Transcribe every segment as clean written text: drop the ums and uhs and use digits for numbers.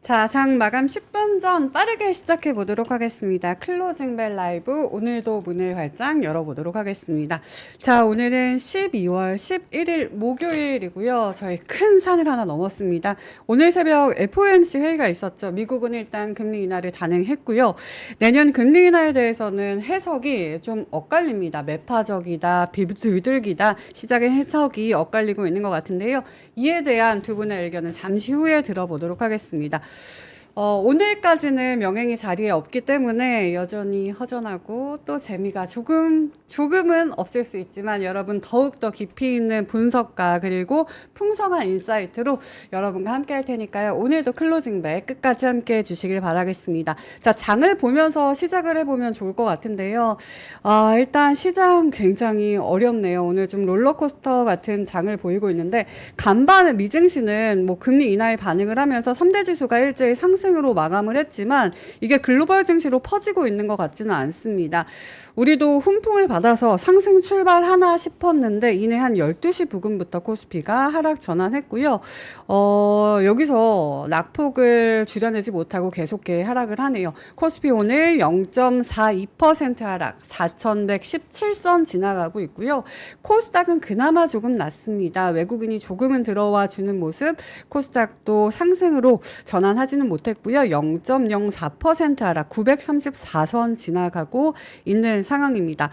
자, 장 마감 10분 전 빠르게 시작해 보도록 하겠습니다. 클로징 벨 라이브 오늘도 문을 활짝 열어보도록 하겠습니다. 자, 오늘은 12월 11일 목요일이고요. 저희 큰 산을 하나 넘었습니다. 오늘 새벽 FOMC 회의가 있었죠. 미국은 일단 금리 인하를 단행했고요. 내년 금리 인하에 대해서는 해석이 좀 엇갈립니다. 매파적이다, 비둘기다, 시장의 해석이 엇갈리고 있는 것 같은데요. 이에 대한 두 분의 의견은 잠시 후에 들어보도록 하겠습니다. 오늘까지는 명행이 자리에 없기 때문에 여전히 허전하고 또 재미가 조금은 없을 수 있지만 여러분 더욱더 깊이 있는 분석과 그리고 풍성한 인사이트로 여러분과 함께 할 테니까요. 오늘도 클로징 벨 끝까지 함께 해주시길 바라겠습니다. 자, 장을 보면서 시작을 해보면 좋을 것 같은데요. 일단 시장 굉장히 어렵네요. 오늘 좀 롤러코스터 같은 장을 보이고 있는데 간밤에 미증시는 뭐 금리 인하에 반응을 하면서 3대 지수가 일제히 상승으로 마감을 했지만 이게 글로벌 증시로 퍼지고 있는 것 같지는 않습니다. 우리도 훈풍을 받아서 상승 출발하나 싶었는데 이내 한 12시 부근부터 코스피가 하락 전환했고요. 여기서 낙폭을 줄여내지 못하고 계속해 하락을 하네요. 코스피 오늘 0.42% 하락, 4,117선 지나가고 있고요. 코스닥은 그나마 조금 낮습니다. 외국인이 조금은 들어와 주는 모습, 코스닥도 상승으로 전환하지는 못했고요. 0.04% 하락, 934선 지나가고 있는 상황입니다.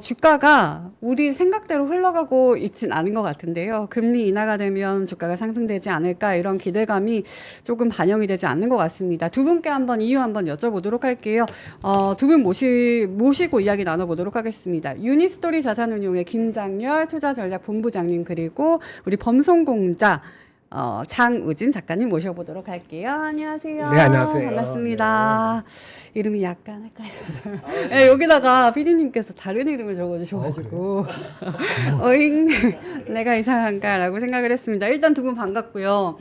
주가가 우리 생각대로 흘러가고 있진 않은 것 같은데요. 금리 인하가 되면 주가가 상승되지 않을까 이런 기대감이 조금 반영이 되지 않는 것 같습니다. 두 분께 이유 한번 여쭤보도록 할게요. 두 분 모시고 이야기 나눠보도록 하겠습니다. 유니스토리 자산운용의 김장렬 투자전략본부장님 그리고 우리 범송공자 장우진 작가님 모셔보도록 할게요. 안녕하세요. 네, 안녕하세요. 반갑습니다. 이름이 약간 헷갈려요. 네, 여기다가 피디님께서 다른 이름을 적어주셔가지고 어잉 내가 이상한가라고 생각을 했습니다. 일단 두 분 반갑고요.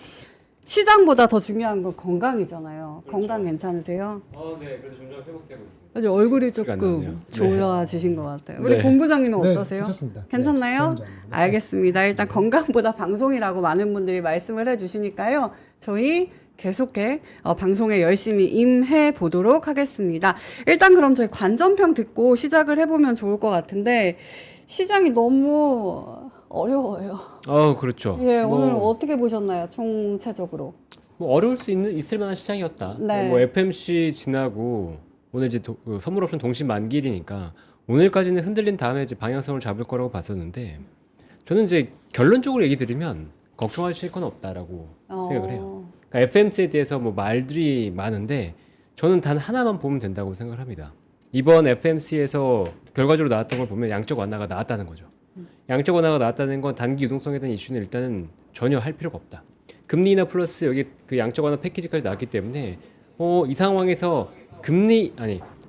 시장보다 더 중요한 건 건강이잖아요. 그렇죠. 건강 괜찮으세요? 네, 그래도 점점 회복되고 있습니다. 아주 얼굴이 안 나네요. 조금 좋아지신 것 같아요. 우리 네. 본부장님은 네, 어떠세요? 괜찮습니다. 괜찮나요? 네, 알겠습니다. 일단 건강보다 방송이라고 많은 분들이 말씀을 해주시니까요. 저희 계속해 방송에 열심히 임해 보도록 하겠습니다. 일단 그럼 저희 관전평 듣고 시작을 해보면 좋을 것 같은데 시장이 너무 어려워요. 그렇죠. 예, 오늘 어떻게 보셨나요? 총체적으로. 뭐 어려울 수 있을 만한 시장이었다. 네. 뭐 FMC 지나고 오늘 이제 선물 옵션 동시 만기일이니까 오늘까지는 흔들린 다음에 이제 방향성을 잡을 거라고 봤었는데 저는 이제 결론적으로 얘기 드리면 걱정하실 건 없다라고 생각을 해요. 그러니까 FMC에 대해서 뭐 말들이 많은데 저는 단 하나만 보면 된다고 생각을 합니다. 이번 FMC에서 결과적으로 나왔던 걸 보면 양적 완화가 나왔다는 거죠. 양적 완화가 나왔다는 건 단기 유동성에 대한 이슈는 일단은 전혀 할 필요가 없다. 금리 인하 플러스 여기 그 양적 완화 패키지까지 나왔기 때문에 이 상황에서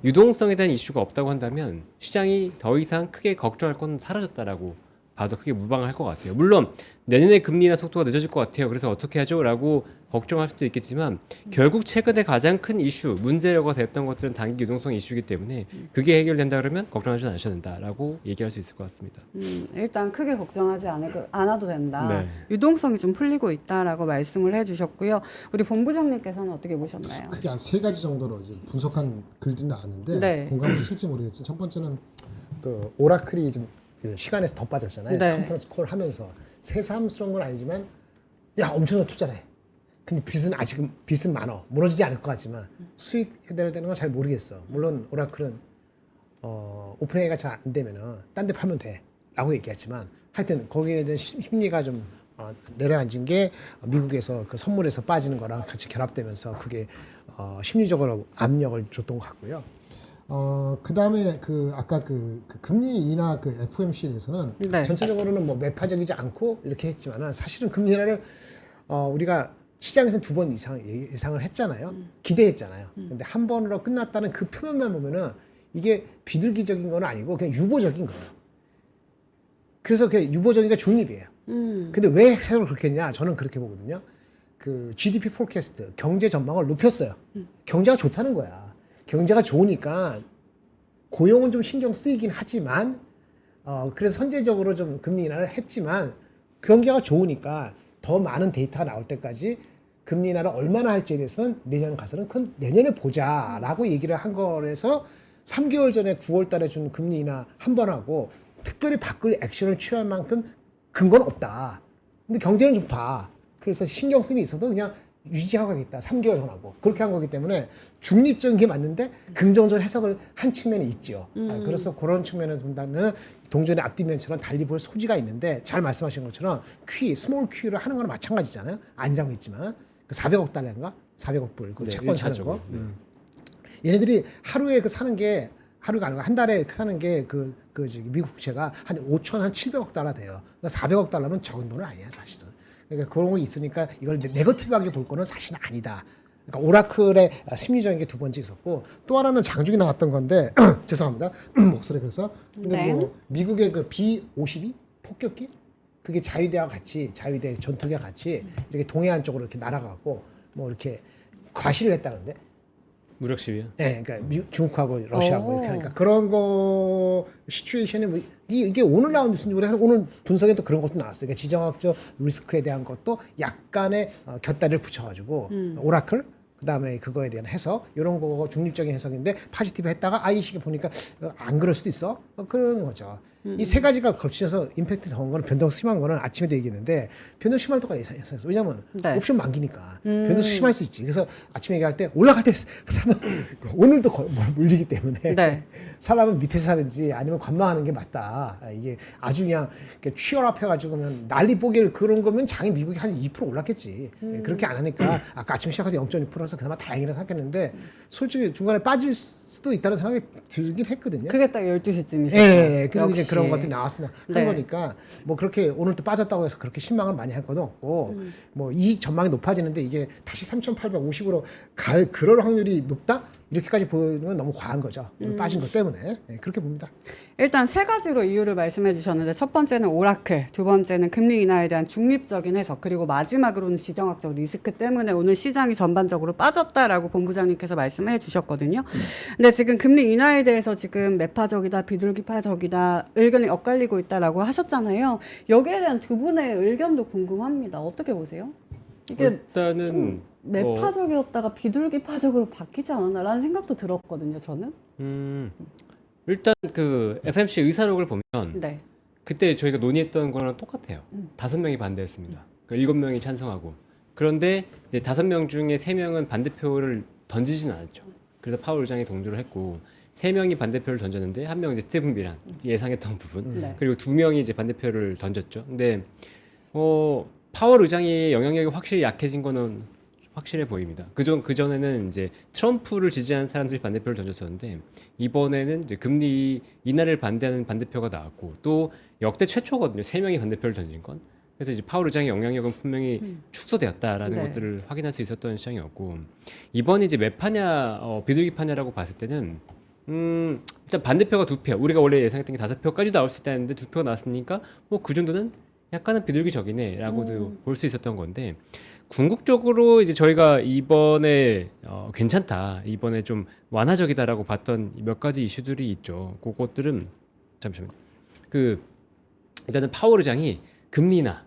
유동성에 대한 이슈가 없다고 한다면 시장이 더 이상 크게 걱정할 건 사라졌다라고 봐도 크게 무방할 것 같아요. 물론 내년에 금리 인하 속도가 늦어질 것 같아요. 그래서 어떻게 하죠? 라고 걱정할 수도 있겠지만 결국 최근에 가장 큰 이슈, 문제가 됐던 것들은 단기 유동성 이슈이기 때문에 그게 해결된다 그러면 걱정하지 않으셔도 된다라고 얘기할 수 있을 것 같습니다. 일단 크게 걱정하지 않아도 된다. 네. 유동성이 좀 풀리고 있다라고 말씀을 해주셨고요. 우리 본부장님께서는 어떻게 보셨나요? 크게 한 세 가지 정도로 이제 분석한 글들이 나왔는데 네. 공감하실지 모르겠지만 첫 번째는 또 오라클이 좀 시간에서 더 빠졌잖아요. 네. 컨퍼런스 콜 하면서 새삼스러운 건 아니지만 야 엄청난 투자래. 근데 빚은 많어. 무너지지 않을 것 같지만 수익 해결되는 건 잘 모르겠어. 물론 오라클은 오픈AI가 잘 안 되면은 딴 데 팔면 돼라고 얘기했지만 하여튼 거기에 대한 심리가 좀 내려앉은 게 미국에서 그 선물에서 빠지는 거랑 같이 결합되면서 그게 심리적으로 압력을 줬던 것 같고요. 그 다음에 아까 그 금리 인하 그 FOMC에 대해서는 네. 전체적으로는 뭐 매파적이지 않고 이렇게 했지만은 사실은 금리 인하를 우리가 시장에서 두 번 이상 예상을 했잖아요. 기대했잖아요. 근데 한 번으로 끝났다는 그 표면만 보면은 이게 비둘기적인 건 아니고 그냥 유보적인 거예요. 그래서 그게 유보적인 게 중립이에요. 근데 왜 해석을 그렇게 했냐? 저는 그렇게 보거든요. 그 GDP 포캐스트, 경제 전망을 높였어요. 경제가 좋다는 거야. 경제가 좋으니까 고용은 좀 신경 쓰이긴 하지만 그래서 선제적으로 좀 금리 인하를 했지만 경제가 좋으니까 더 많은 데이터가 나올 때까지 금리 인하를 얼마나 할지에 대해서는 내년 가서는 그건 내년에 보자라고 얘기를 한 거라서 3개월 전에 9월 달에 준 금리 인하 한 번 하고 특별히 바꿀 액션을 취할 만큼 근거는 없다. 근데 경제는 좋다. 그래서 신경 쓰니 있어도 그냥 유지하고 가겠다. 3개월 전하고. 그렇게 한 거기 때문에 중립적인 게 맞는데 긍정적인 해석을 한 측면이 있지요. 그래서 그런 측면에서 본다면 동전의 앞뒷면처럼 달리 볼 소지가 있는데 잘 말씀하신 것처럼 스몰 Q를 하는 거랑 마찬가지잖아요. 아니라고 했지만 그 400억 달러인가? 400억 불. 그 네, 채권 사는 일차적으로. 거. 얘네들이 하루에 그 사는 게 하루가 아니고 한 달에 사는 게 미국 국채가 한 5천 한 700억 달러 돼요. 그러니까 400억 달러면 적은 돈은 아니야 사실은. 그러니까 그런 거 있으니까 이걸 네거티브하게 볼 거는 사실은 아니다. 그러니까 오라클의 심리적인 게 두 번째 있었고 또 하나는 장중에 나왔던 건데 죄송합니다 목소리 그래서 근데 네. 뭐 미국의 그 B-52 폭격기 그게 자위대와 같이 자위대 전투기와 같이 이렇게 동해안 쪽으로 이렇게 날아가고 뭐 이렇게 과시를 했다는데. 무력 시위야. 네, 그러니까 중국하고 러시아하고 오. 이렇게 하니까 그런 거 시츄에이션이 뭐 이게 오늘 나온 뉴스인지 우리 오늘 분석에 또 그런 것도 나왔어요. 그러니까 지정학적 리스크에 대한 것도 약간의 곁다리를 붙여가지고 오라클 그다음에 그거에 대한 해석 이런 거 중립적인 해석인데 파지티브 했다가 이 시기 보니까 안 그럴 수도 있어 그런 거죠. 이 세 가지가 겹치셔서 임팩트 더한 거는 변동 심한 거는 아침에도 얘기했는데 변동 심할 때가 예상했어요. 왜냐면 네. 옵션 만기니까 변동 심할 수 있지. 그래서 아침에 얘기할 때 올라갈 때 사면 오늘도 물리기 때문에 네. 사람은 밑에서 사든지 아니면 관망하는 게 맞다. 이게 아주 그냥 취업합해가지고 그냥 난리 뽀개를 그런 거면 장이 미국이 한 2% 올랐겠지. 그렇게 안 하니까 아까 아침에 시작해서 0.2%라서 그나마 다행이라 생각했는데 솔직히 중간에 빠질 수도 있다는 생각이 들긴 했거든요. 그게 딱 12시쯤이죠. 예, 그리고 이제 그런 것들이 나왔으면 한 네. 거니까 뭐 그렇게 오늘 또 빠졌다고 해서 그렇게 신망을 많이 할 건 없고 뭐 이익 전망이 높아지는데 이게 다시 3,850으로 갈 그럴 확률이 높다? 이렇게까지 보는 건 너무 과한 거죠. 오늘 빠진 것 때문에 예, 그렇게 봅니다. 일단 세 가지로 이유를 말씀해 주셨는데 첫 번째는 오라클, 두 번째는 금리 인하에 대한 중립적인 해석, 그리고 마지막으로는 지정학적 리스크 때문에 오늘 시장이 전반적으로 빠졌다라고 본부장님께서 말씀해 주셨거든요. 근데 지금 금리 인하에 대해서 지금 매파적이다, 비둘기파적이다 의견이 엇갈리고 있다라고 하셨잖아요. 여기에 대한 두 분의 의견도 궁금합니다. 어떻게 보세요? 이게 일단은 매파적이었다가 비둘기파적으로 바뀌지 않았나라는 생각도 들었거든요. 저는. 일단 그 FMC 의사록을 보면 네. 그때 저희가 논의했던 거랑 똑같아요. 5명이 반대했습니다. 그 7명이 찬성하고. 그런데 이제 5명 중에 3명은 반대표를 던지진 않았죠. 그래서 파월 의장이 동조를 했고 3명이 반대표를 던졌는데 1명 이제 스티븐 미란 예상했던 부분 네. 그리고 2명이 이제 반대표를 던졌죠. 근데 파월 의장의 영향력이 확실히 약해진 거는 확실해 보입니다. 그전에는 이제 트럼프를 지지하는 사람들이 반대표를 던졌었는데 이번에는 이제 금리 인하를 반대하는 반대표가 나왔고 또 역대 최초거든요. 3명이 반대표를 던진 건. 그래서 이제 파월 의장의 영향력은 분명히 축소되었다라는 네. 것들을 확인할 수 있었던 시장이었고 이번이 이제 몇 파냐 비둘기 파냐라고 봤을 때는 일단 반대표가 2표 우리가 원래 예상했던 게 5표까지 나올 수 있다는데 2표가 나왔으니까 뭐 그 정도는 약간은 비둘기적이네라고도 볼 수 있었던 건데 궁극적으로 이제 저희가 이번에 괜찮다 이번에 좀 완화적이다라고 봤던 몇 가지 이슈들이 있죠. 그것들은 잠시만요. 일단은 파월 의장이 금리 인하,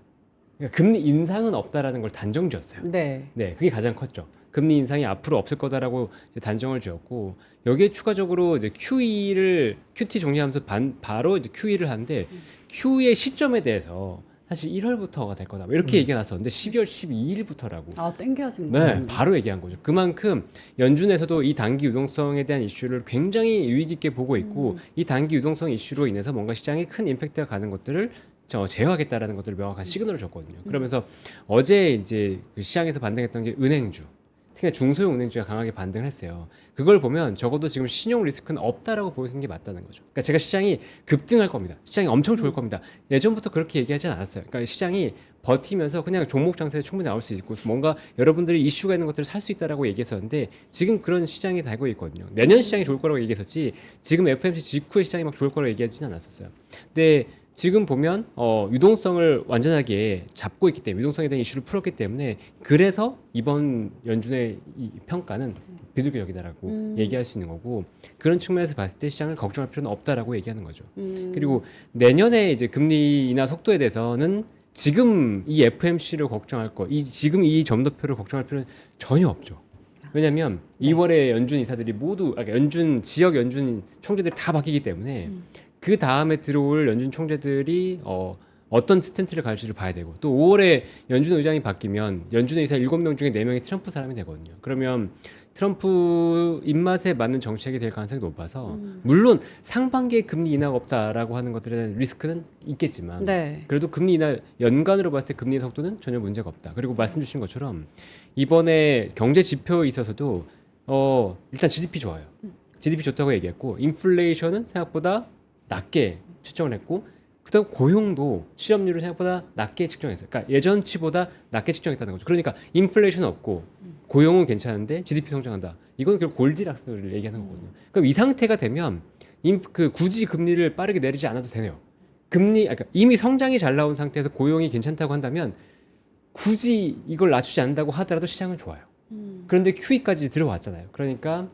그러니까 금리 인상은 없다라는 걸 단정 지었어요. 네. 네, 그게 가장 컸죠. 금리 인상이 앞으로 없을 거다라고 이제 단정을 지었고 여기에 추가적으로 이제 QT 종료하면서 바로 이제 QE를 하는데 QE의 시점에 대해서 사실 1월부터가 될 거다. 이렇게 얘기가 났었는데 12월 12일부터라고. 아, 땡겨진 네, 거예요. 바로 얘기한 거죠. 그만큼 연준에서도 이 단기 유동성에 대한 이슈를 굉장히 유의 깊게 보고 있고 이 단기 유동성 이슈로 인해서 뭔가 시장에 큰 임팩트가 가는 것들을 제어하겠다라는 것들을 명확한 시그널을 줬거든요. 그러면서 어제 이제 그 시장에서 반등했던 게 은행주, 특히나 중소형 은행주가 강하게 반등을 했어요. 그걸 보면 적어도 지금 신용 리스크는 없다라고 보시는 게 맞다는 거죠. 그러니까 제가 시장이 급등할 겁니다. 시장이 엄청 좋을 겁니다. 예전부터 그렇게 얘기하지 않았어요. 그러니까 시장이 버티면서 그냥 종목 장세에 충분히 나올 수 있고 뭔가 여러분들이 이슈가 있는 것들을 살 수 있다라고 얘기했었는데 지금 그런 시장이 되고 있거든요. 내년 시장이 좋을 거라고 얘기했었지 지금 FMC 직후의 시장이 막 좋을 거라고 얘기하지는 않았었어요. 근데 지금 보면 유동성을 완전하게 잡고 있기 때문에 유동성에 대한 이슈를 풀었기 때문에 그래서 이번 연준의 이 평가는 비둘기적이다라고 얘기할 수 있는 거고 그런 측면에서 봤을 때 시장을 걱정할 필요는 없다라고 얘기하는 거죠. 그리고 내년에 이제 금리 인하 속도에 대해서는 지금 이 FMC를 걱정할 거, 지금 이 점도표를 걱정할 필요는 전혀 없죠. 왜냐하면 2월에 연준 이사들이 모두 연준 지역 연준 총재들이 다 바뀌기 때문에 그 다음에 들어올 연준 총재들이 어떤 스탠스를 갈지를 봐야 되고 또 5월에 연준 의장이 바뀌면 연준 의사 7명 중에 4명이 트럼프 사람이 되거든요. 그러면 트럼프 입맛에 맞는 정책이 될 가능성이 높아서 물론 상반기에 금리 인하가 없다라고 하는 것들에 대한 리스크는 있겠지만 네. 그래도 금리 인하 연간으로 봤을 때 금리 속도는 전혀 문제가 없다. 그리고 말씀 주신 것처럼 이번에 경제 지표에 있어서도 일단 GDP 좋아요. GDP 좋다고 얘기했고 인플레이션은 생각보다 낮게 측정을 했고 그다음 고용도 실업률을 생각보다 낮게 측정했어요. 그러니까 예전치보다 낮게 측정했다는 거죠. 그러니까 인플레이션은 없고 고용은 괜찮은데 GDP 성장한다. 이건 결국 골디락스를 얘기하는 거거든요. 그럼 이 상태가 되면 굳이 금리를 빠르게 내리지 않아도 되네요. 그러니까 이미 성장이 잘 나온 상태에서 고용이 괜찮다고 한다면 굳이 이걸 낮추지 않는다고 하더라도 시장은 좋아요. 그런데 QE까지 들어왔잖아요. 그러니까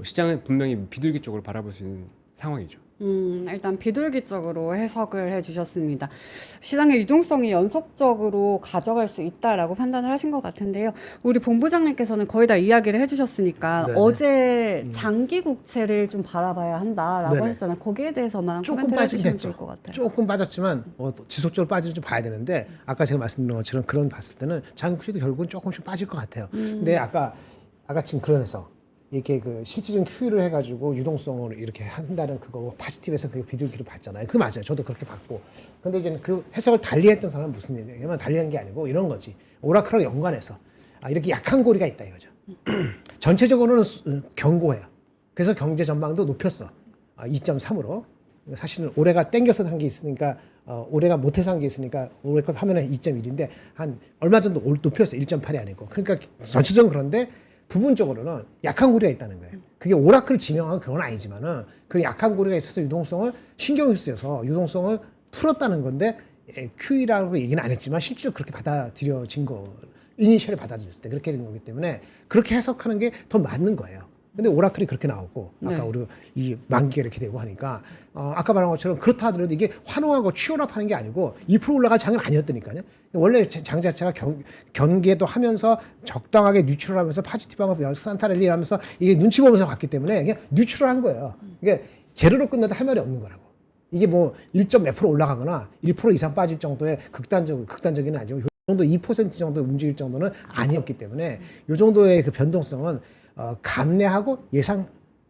시장은 분명히 비둘기 쪽으로 바라볼 수 있는 상황이죠. 일단 비둘기적으로 해석을 해주셨습니다. 시장의 유동성이 연속적으로 가져갈 수 있다라고 판단을 하신 것 같은데요. 우리 본부장님께서는 거의 다 이야기를 해주셨으니까 네네. 어제 장기 국채를 좀 바라봐야 한다라고 네네. 하셨잖아요. 거기에 대해서만 조금 코멘트를 빠지긴 해주시면 했죠. 좋을 것 같아요. 조금 빠졌지만 지속적으로 빠지는지 봐야 되는데 아까 제가 말씀드린 것처럼 그런 봤을 때는 장국시도 결국은 조금씩 빠질 것 같아요. 근데 아까 지금 그런 해석 이렇게 그 실질적인 QE를 해가지고 유동성을 이렇게 한다는 그거 파지티브에서 그게 비둘기로 봤잖아요. 그거 맞아요. 저도 그렇게 봤고. 근데 이제 그 해석을 달리했던 사람은 무슨 얘기냐면 달리한 게 아니고 이런 거지. 오라클하고 연관해서 이렇게 약한 고리가 있다 이거죠. 전체적으로는 견고해요. 그래서 경제 전망도 높였어. 2.3으로. 사실은 올해가 땡겨서 산 게 있으니까 올해가 못해서 한 게 있으니까 올해 것 하면은 2.1인데 한 얼마 정도 높였어. 1.8이 아니고. 그러니까 전체적으로 그런데 부분적으로는 약한 고리가 있다는 거예요. 그게 오라클을 지명한 그건 아니지만은 그 약한 고리가 있어서 유동성을 신경을 쓰여서 유동성을 풀었다는 건데 QE라고 얘기는 안 했지만 실제로 그렇게 받아들여진 거 이니셜에 받아들였을 때 그렇게 된 거기 때문에 그렇게 해석하는 게 더 맞는 거예요. 근데 오라클이 그렇게 나오고 아까 네. 우리 이 만기가 이렇게 되고 하니까 아까 말한 것처럼 그렇다 하더라도 이게 환호하고 취업하는 게 아니고 2% 올라갈 장은 아니었다니까요. 원래 장 자체가 경계도 하면서 적당하게 뉴트럴하면서 파지티브하고 산타랠리 하면서 이게 눈치 보면서 갔기 때문에 그냥 뉴트럴한 거예요. 이게 제로로 끝나도 할 말이 없는 거라고. 이게 뭐 1몇 % 올라가거나 1% 이상 빠질 정도의 극단적인 아니고 이 정도 2% 정도 움직일 정도는 아니었기 때문에 이 정도의 그 변동성은 감내하고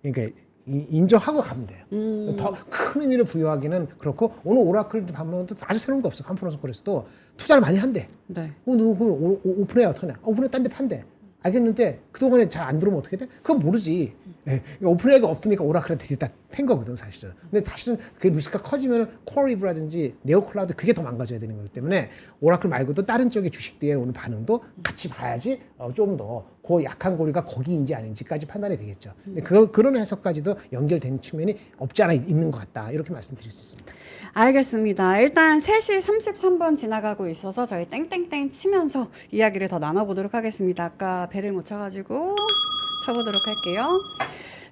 그러니까 인정하고 가면 돼요. 더 큰 의미를 부여하기는 그렇고 오늘 오라클 방문도 아주 새로운 거 없어. 컨퍼런스 콜에서도 투자를 많이 한대. 네. 누구 오픈해 어떡하냐? 오픈해 딴 데 판대. 알겠는데 그동안에 잘 안 들어오면 어떻게 돼? 그건 모르지. 예, 오픈해가 없으니까 오라클한테 다 팬 거거든 사실은. 근데 사실은 그 리스크가 커지면 코어리브라든지 네오클라우드 그게 더 망가져야 되는 거기 때문에 오라클 말고도 다른 쪽의 주식들의 오늘 반응도 같이 봐야지 좀 더 그 약한 고리가 거기인지 아닌지까지 판단이 되겠죠. 근데 그런 해석까지도 연결된 측면이 없지 않아 있는 것 같다. 이렇게 말씀드릴 수 있습니다. 알겠습니다. 일단 3시 33분 지나가고 있어서 저희 땡땡땡 치면서 이야기를 더 나눠보도록 하겠습니다. 아까 배를 못 쳐가지고 쳐보도록 할게요.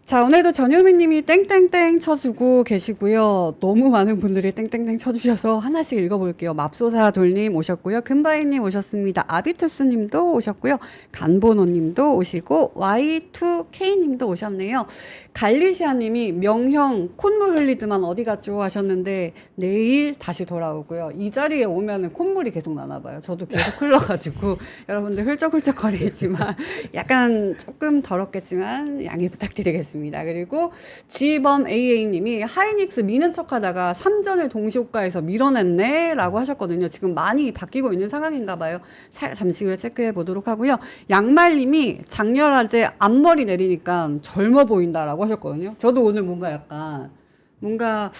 자, 오늘도 전효민 님이 땡땡땡 쳐주고 계시고요. 너무 많은 분들이 땡땡땡 쳐주셔서 하나씩 읽어볼게요. 맙소사 돌님 오셨고요. 금바이 님 오셨습니다. 아비투스 님도 오셨고요. 간보노 님도 오시고 Y2K 님도 오셨네요. 갈리시아 님이 명형 콧물 흘리드만 어디 갔죠 하셨는데 내일 다시 돌아오고요. 이 자리에 오면은 콧물이 계속 나나 봐요. 저도 계속 흘러가지고 여러분들 훌쩍훌쩍 거리지만 약간 조금 더럽겠지만 양해 부탁드리겠습니다. 그리고 G범 AA님이 하이닉스 미는 척하다가 3전을 동시호가에서 밀어냈네 라고 하셨거든요. 지금 많이 바뀌고 있는 상황인가 봐요. 잠시 후에 체크해 보도록 하고요. 양말님이 장렬하제 앞머리 내리니까 젊어 보인다라고 하셨거든요. 저도 오늘 뭔가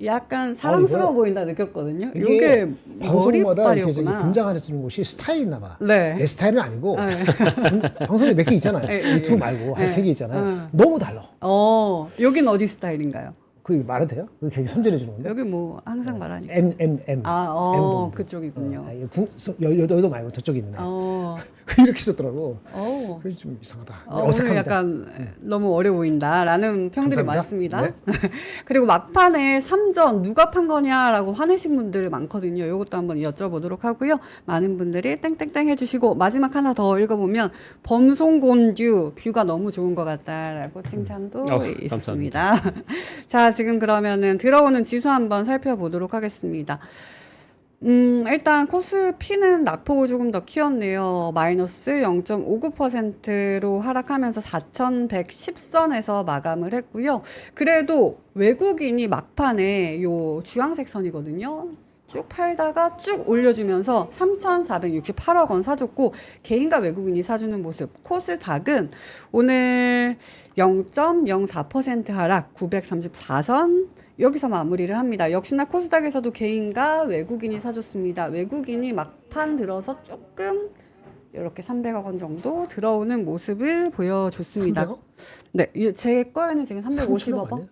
약간 사랑스러워 보인다 느꼈거든요. 이게 이게 방송마다 이렇게 저기 머리빨이었구나. 분장하는 쓰는 곳이 스타일이 있나 봐. 네. 내 스타일은 아니고 네. 방송에 몇 개 있잖아요. 네, 유튜브 네. 말고 네. 한 3개 있잖아요. 너무 달라. 여긴 어디 스타일인가요? 그게 말이 돼요? 그게 되게 선전해 주는 건데. 여기 뭐 항상 말하니까. M. M 본드. 그쪽이군요. 여도 말고 저쪽에 있는 애. 어, 이렇게 썼더라고. 그래서 좀 이상하다. 오늘 어색합니다. 약간 너무 어려 보인다라는 평들이 감사합니다. 많습니다. 네. 그리고 막판에 3전 누가 판 거냐라고 화내신 분들 많거든요. 이것도 한번 여쭤보도록 하고요. 많은 분들이 땡땡땡 해주시고 마지막 하나 더 읽어보면 범송곤듀 뷰가 너무 좋은 것 같다라고 칭찬도 있습니다. 자, 지금 그러면은 들어오는 지수 한번 살펴보도록 하겠습니다. 일단 코스피는 낙폭을 조금 더 키웠네요. 마이너스 0.59%로 하락하면서 4,110선에서 마감을 했고요. 그래도 외국인이 막판에 요 주황색 선이거든요. 쭉 팔다가 쭉 올려주면서 3,468억 원 사줬고 개인과 외국인이 사주는 모습. 코스닥은 오늘 0.04% 하락 934선 여기서 마무리를 합니다. 역시나 코스닥에서도 개인과 외국인이 사줬습니다. 외국인이 막판 들어서 조금 이렇게 300억 원 정도 들어오는 모습을 보여줬습니다. 300억? 네, 제 거에는 지금 350억 3,000억 원. 아니야?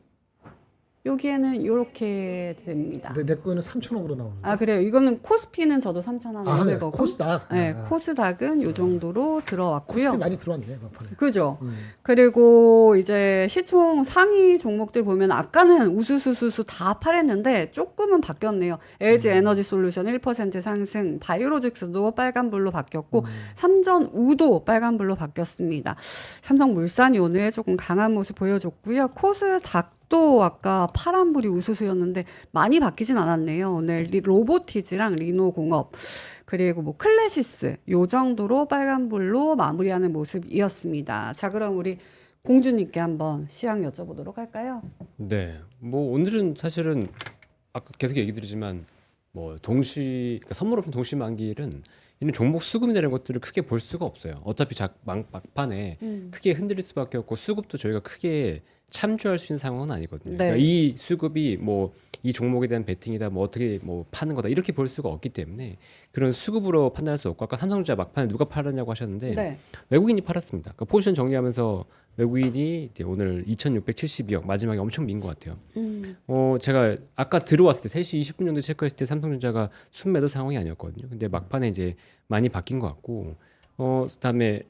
여기에는 이렇게 됩니다. 내 거는 3,000억으로 나오는데. 아, 그래요. 이거는 코스피는 저도 3,500억. 코스닥. 네, 코스닥은 요 정도로 들어왔고요. 코스피 많이 들어왔네 막판에. 그죠? 그리고 이제 시총 상위 종목들 보면 아까는 우수수수수 다 팔았는데 조금은 바뀌었네요. LG 에너지 솔루션 1% 상승, 바이오로직스도 빨간불로 바뀌었고 삼전우도 빨간불로 바뀌었습니다. 삼성물산이 오늘 조금 강한 모습 보여줬고요. 코스닥 또 아까 파란불이 우수수였는데 많이 바뀌진 않았네요. 오늘 로보티즈랑 리노공업 그리고 뭐 클래시스 요 정도로 빨간불로 마무리하는 모습이었습니다. 자, 그럼 우리 공주님께 한번 시황 여쭤보도록 할까요? 네. 뭐 오늘은 사실은 아까 계속 얘기 드리지만 뭐 그러니까 선물 없는 동시 만기일은 이런 종목 수급이 되는 것들을 크게 볼 수가 없어요. 어차피 막판에 크게 흔들릴 수밖에 없고 수급도 저희가 크게 참조할 수 있는 상황은 아니거든요. 네. 그러니까 이 수급이 뭐 이 종목에 대한 베팅이다, 뭐 어떻게 뭐 파는 거다 이렇게 볼 수가 없기 때문에 그런 수급으로 판단할 수 없고 아까 삼성전자 막판에 누가 팔았냐고 하셨는데 네. 외국인이 팔았습니다. 그러니까 포지션 정리하면서 외국인이 이제 오늘 2,672억 마지막에 엄청 민 것 같아요. 제가 아까 들어왔을 때 3시 20분 정도 체크했을 때 삼성전자가 순매도 상황이 아니었거든요. 근데 막판에 이제 많이 바뀐 것 같고 그다음에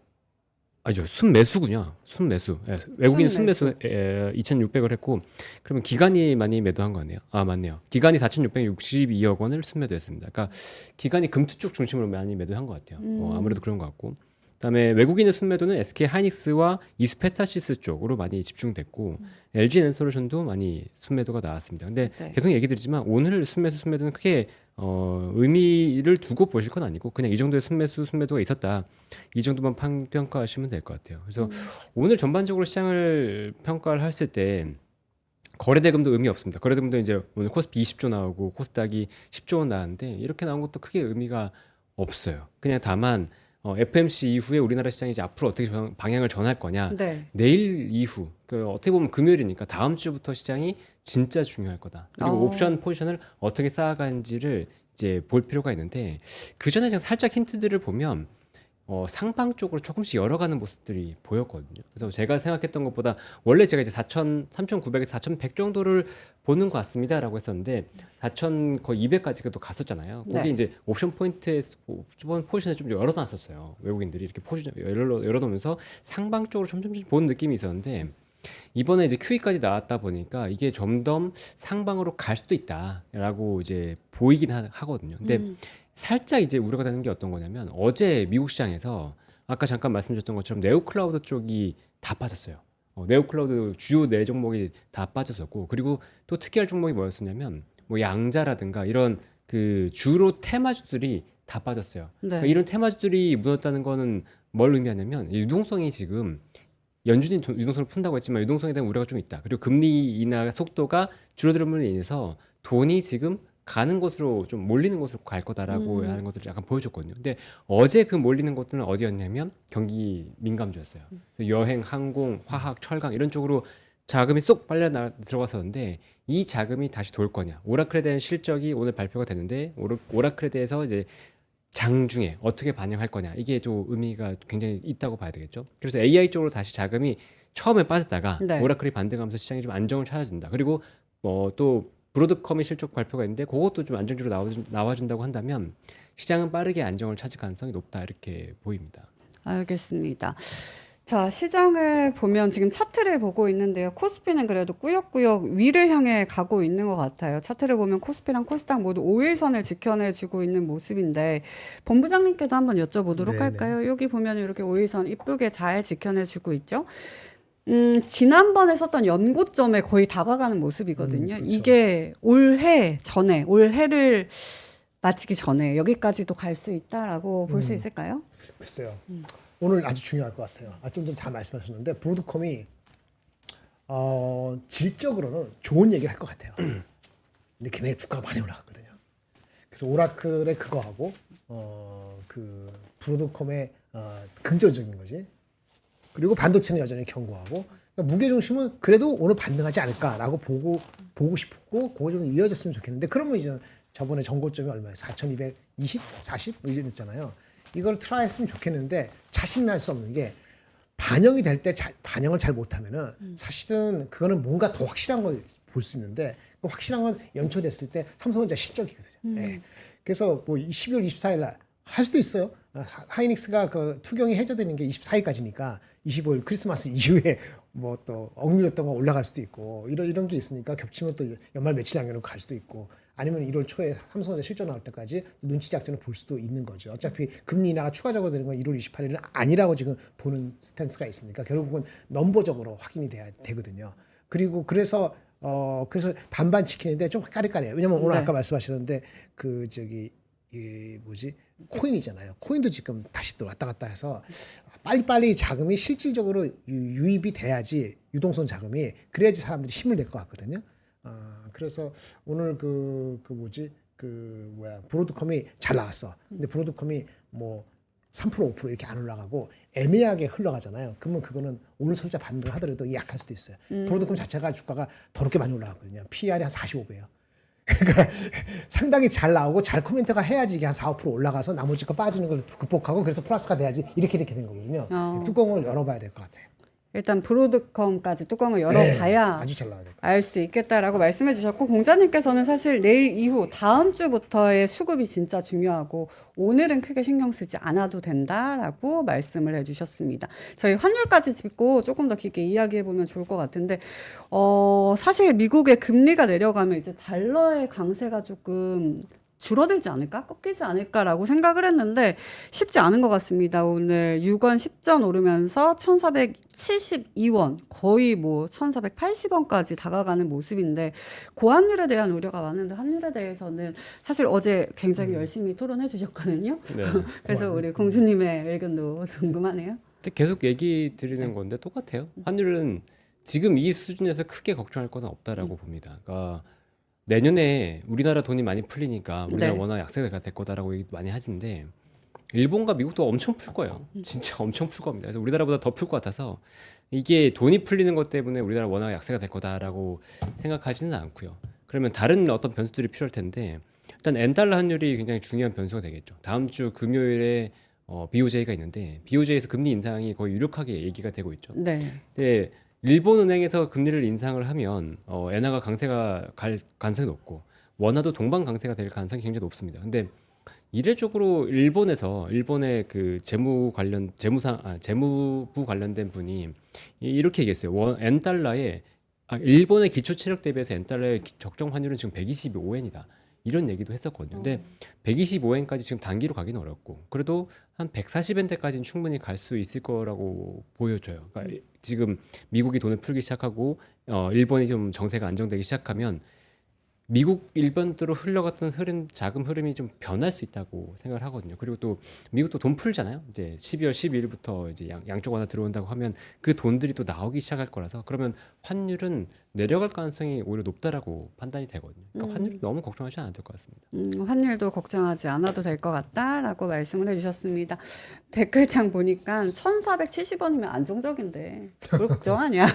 아니죠. 순매수군요. 순매수. 예, 외국인 순매수 2,600을 했고 그러면 기관이 많이 매도한 거네요. 아, 맞네요. 기관이 4,662억 원을 순매도했습니다. 그러니까 기관이 금투 쪽 중심으로 많이 매도한 것 같아요. 아무래도 그런 것 같고. 그다음에 외국인의 순매도는 SK 하이닉스와 이스페타시스 쪽으로 많이 집중됐고 LG 엔솔루션도 많이 순매도가 나왔습니다. 근데 네. 계속 얘기 드리지만 오늘 순매도는 크게 의미를 두고 보실 건 아니고 그냥 이 정도의 순매도가 있었다. 이 정도만 평가하시면 될 것 같아요. 그래서 오늘 전반적으로 시장을 평가를 했을 때 거래대금도 의미 없습니다. 거래대금도 이제 오늘 코스피 20조 나오고 코스닥이 10조 원 나왔는데 이렇게 나온 것도 크게 의미가 없어요. 그냥 다만 FMC 이후에 우리나라 시장이 이제 앞으로 어떻게 방향을 전할 거냐. 네. 내일 이후 어떻게 보면 금요일이니까 다음 주부터 시장이 진짜 중요할 거다. 그리고 옵션 포지션을 어떻게 쌓아가는지를 이제 볼 필요가 있는데 그 전에 그냥 살짝 힌트들을 보면 상방 쪽으로 조금씩 열어가는 모습들이 보였거든요. 그래서 제가 생각했던 것보다 원래 제가 이제 3,900에서 4,100 정도를 보는 것 같습니다라고 했었는데 4,000 거의 200까지가 또 갔었잖아요. 거기 네. 이제 옵션 포지션에 좀 열어놨었어요. 외국인들이 이렇게 포지션 열어놓으면서 상방 쪽으로 점점 보는 느낌이 있었는데 이번에 이제 QE까지 나왔다 보니까 이게 점점 상방으로 갈 수도 있다라고 이제 보이긴 하거든요. 근데 살짝 이제 우려가 되는 게 어떤 거냐면 어제 미국 시장에서 아까 잠깐 말씀드렸던 것처럼 네오클라우드 쪽이 다 빠졌어요. 네오클라우드 주요 네 종목이 다 빠졌었고 그리고 또 특이할 종목이 뭐였었냐면 뭐 양자라든가 이런 그 주로 테마주들이 다 빠졌어요. 네. 그러니까 이런 테마주들이 무너졌다는 거는 뭘 의미하냐면 유동성이 지금 연준이 유동성을 푼다고 했지만 유동성에 대한 우려가 좀 있다. 그리고 금리 인하 속도가 줄어들음으로 인해서 돈이 지금 가는 곳으로 좀 몰리는 곳으로 갈 거다라고 하는 것들을 약간 보여줬거든요. 근데 어제 그 몰리는 것들은 어디였냐면 경기 민감주였어요. 여행, 항공, 화학, 철강 이런 쪽으로 자금이 쏙 빨려 들어갔었는데 이 자금이 다시 돌 거냐. 오라클에 대한 실적이 오늘 발표가 됐는데 오라클에 대해서 이제 장중에 어떻게 반영할 거냐. 이게 좀 의미가 굉장히 있다고 봐야 되겠죠. 그래서 AI 쪽으로 다시 자금이 처음에 빠졌다가 네. 오라클이 반등하면서 시장이 좀 안정을 찾아준다. 그리고 또 브로드컴의 실적 발표가 있는데 그것도 좀 안정적으로 나와준다고 한다면 시장은 빠르게 안정을 찾을 가능성이 높다 이렇게 보입니다. 알겠습니다. 자, 시장을 보면 지금 차트를 보고 있는데요. 코스피는 그래도 꾸역꾸역 위를 향해 가고 있는 것 같아요. 차트를 보면 코스피랑 코스닥 모두 5일선을 지켜내주고 있는 모습인데 본부장님께도 한번 여쭤보도록 네네. 할까요? 여기 보면 이렇게 5일선 이쁘게 잘 지켜내주고 있죠. 지난번에 썼던 연고점에 거의 다가가는 모습이거든요. 그렇죠. 이게 올해를 마치기 전에 여기까지도 갈 수 있다라고 볼 수 있을까요? 글쎄요. 오늘 아주 중요할 것 같아요. 좀 전에 다 말씀하셨는데 브로드컴이 질적으로는 좋은 얘기를 할 것 같아요. 근데 걔네 주가가 많이 올라갔거든요. 그래서 오라클의 그거하고 그 브로드컴의 긍정적인 거지. 그리고 반도체는 여전히 견고하고 그러니까 무게 중심은 그래도 오늘 반등하지 않을까라고 보고 싶고 그거 좀 이어졌으면 좋겠는데 그러면 이제 저번에 전고점이 얼마예요? 4,220, 40 이제 됐잖아요. 이걸 트라이했으면 좋겠는데 자신 날 수 없는 게 반영이 될 때 반영을 잘 못하면은 사실은 그거는 뭔가 더 확실한 걸 볼 수 있는데 그 확실한 건 연초됐을 때 삼성전자 실적이거든요. 예. 그래서 뭐 12월 24일 날 할 수도 있어요. 하이닉스가 그 투경이 해제되는 게 24일까지니까 25일 크리스마스 이후에 뭐 또 억눌렸던 거 올라갈 수도 있고 이런 게 있으니까 겹치면 또 연말 며칠 양으로 갈 수도 있고 아니면 1월 초에 삼성전자 실적 나올 때까지 눈치 작전을 볼 수도 있는 거죠. 어차피 금리 인하가 추가적으로 되는 건 1월 28일은 아니라고 지금 보는 스탠스가 있으니까 결국은 넘버적으로 확인이 돼야 되거든요. 그리고 그래서 반반 지키는데 좀 까리까리해요. 왜냐면 오늘 네. 아까 말씀하셨는데 코인이잖아요. 코인도 지금 다시 또 왔다 갔다 해서 빨리빨리 자금이 실질적으로 유입이 돼야지 유동성 자금이 그래야지 사람들이 힘을 낼 것 같거든요. 그래서 오늘 브로드컴이 잘 나왔어. 근데 브로드컴이 뭐 3% 5% 이렇게 안 올라가고 애매하게 흘러가잖아요. 그러면 그거는 오늘 설자 반등을 하더라도 약할 수도 있어요. 브로드컴 자체가 주가가 더럽게 많이 올라갔거든요. PER이 한 45배예요. 그러니까 상당히 잘 나오고 잘 코멘트가 해야지 이게 한 4, 5% 올라가서 나머지 거 빠지는 걸 극복하고 그래서 플러스가 돼야지 이렇게 된 거거든요. 뚜껑을 열어봐야 될 것 같아요. 일단 브로드컴까지 뚜껑을 열어봐야 아주 잘 나와야 될 것 알 수 있겠다라고 말씀해 주셨고 공자님께서는 사실 내일 이후 다음 주부터의 수급이 진짜 중요하고 오늘은 크게 신경 쓰지 않아도 된다라고 말씀을 해주셨습니다. 저희 환율까지 짚고 조금 더 깊게 이야기해 보면 좋을 것 같은데 사실 미국의 금리가 내려가면 이제 달러의 강세가 조금 줄어들지 않을까? 꺾이지 않을까라고 생각을 했는데 쉽지 않은 것 같습니다. 오늘 6원 10전 오르면서 1,472원 거의 뭐 1,480원까지 다가가는 모습인데 고환율에 대한 우려가 많은데 환율에 대해서는 사실 어제 굉장히 열심히 토론해 주셨거든요. 네. 그래서 우리 공주님의 의견도 궁금하네요. 근데 계속 얘기 드리는 건데 똑같아요. 환율은 지금 이 수준에서 크게 걱정할 건 없다라고 봅니다. 그러니까 내년에 우리나라 돈이 많이 풀리니까 우리나라 네. 원화 약세가 될 거다라고 얘기 많이 하시는데 일본과 미국도 엄청 풀 거예요. 진짜 엄청 풀 겁니다. 그래서 우리나라보다 더 풀 것 같아서 이게 돈이 풀리는 것 때문에 우리나라 원화가 약세가 될 거다라고 생각하지는 않고요. 그러면 다른 어떤 변수들이 필요할 텐데 일단 엔달러 환율이 굉장히 중요한 변수가 되겠죠. 다음 주 금요일에 BOJ가 있는데 BOJ에서 금리 인상이 거의 유력하게 얘기가 되고 있죠. 네. 근데 일본 은행에서 금리를 인상을 하면 엔화가 강세가 갈 가능성이 높고 원화도 동반 강세가 될 가능성이 굉장히 높습니다. 근데 이례적으로 일본의 그 재무부 관련된 분이 이렇게 얘기했어요. 엔달러에 일본의 기초 체력 대비해서 엔달러의 적정 환율은 지금 125엔이다. 이런 얘기도 했었거든요. 근데 125엔까지 지금 단기로 가기는 어렵고 그래도 한 140엔대까지는 충분히 갈 수 있을 거라고 보여져요. 그러니까 지금 미국이 돈을 풀기 시작하고 일본이 좀 정세가 안정되기 시작하면 미국 일본으로 흘러갔던 자금 흐름이 좀 변할 수 있다고 생각을 하거든요. 그리고 또 미국도 돈 풀잖아요. 이제 12월 12일부터 이제 양쪽 하나 들어온다고 하면 그 돈들이 또 나오기 시작할 거라서 그러면 환율은 내려갈 가능성이 오히려 높다라고 판단이 되거든요. 그러니까 환율 너무 걱정하지 않아도 될 것 같습니다. 환율도 걱정하지 않아도 될 것 같다라고 말씀을 해주셨습니다. 댓글창 보니까 1,470원이면 안정적인데 뭘 걱정하냐.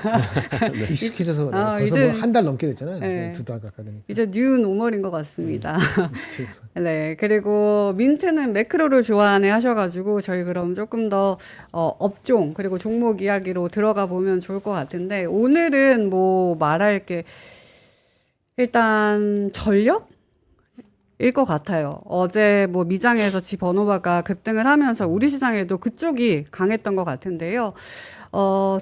익숙해져서 그래요. 아, 벌써 이제- 뭐 한 달 넘게 됐잖아요. 네. 2달 가까이 되니까. 이제 뉴 노멀인 것 같습니다. 익숙해져서. 네, 그리고 민트는 매크로를 좋아하네 하셔가지고 저희 그럼 조금 더 업종 그리고 종목 이야기로 들어가 보면 좋을 것 같은데 오늘은 뭐 말할 게 일단 전력? 일 것 같아요. 어제 뭐 미장에서 지 버노바가 급등을 하면서 우리 시장에도 그쪽이 강했던 것 같은데요.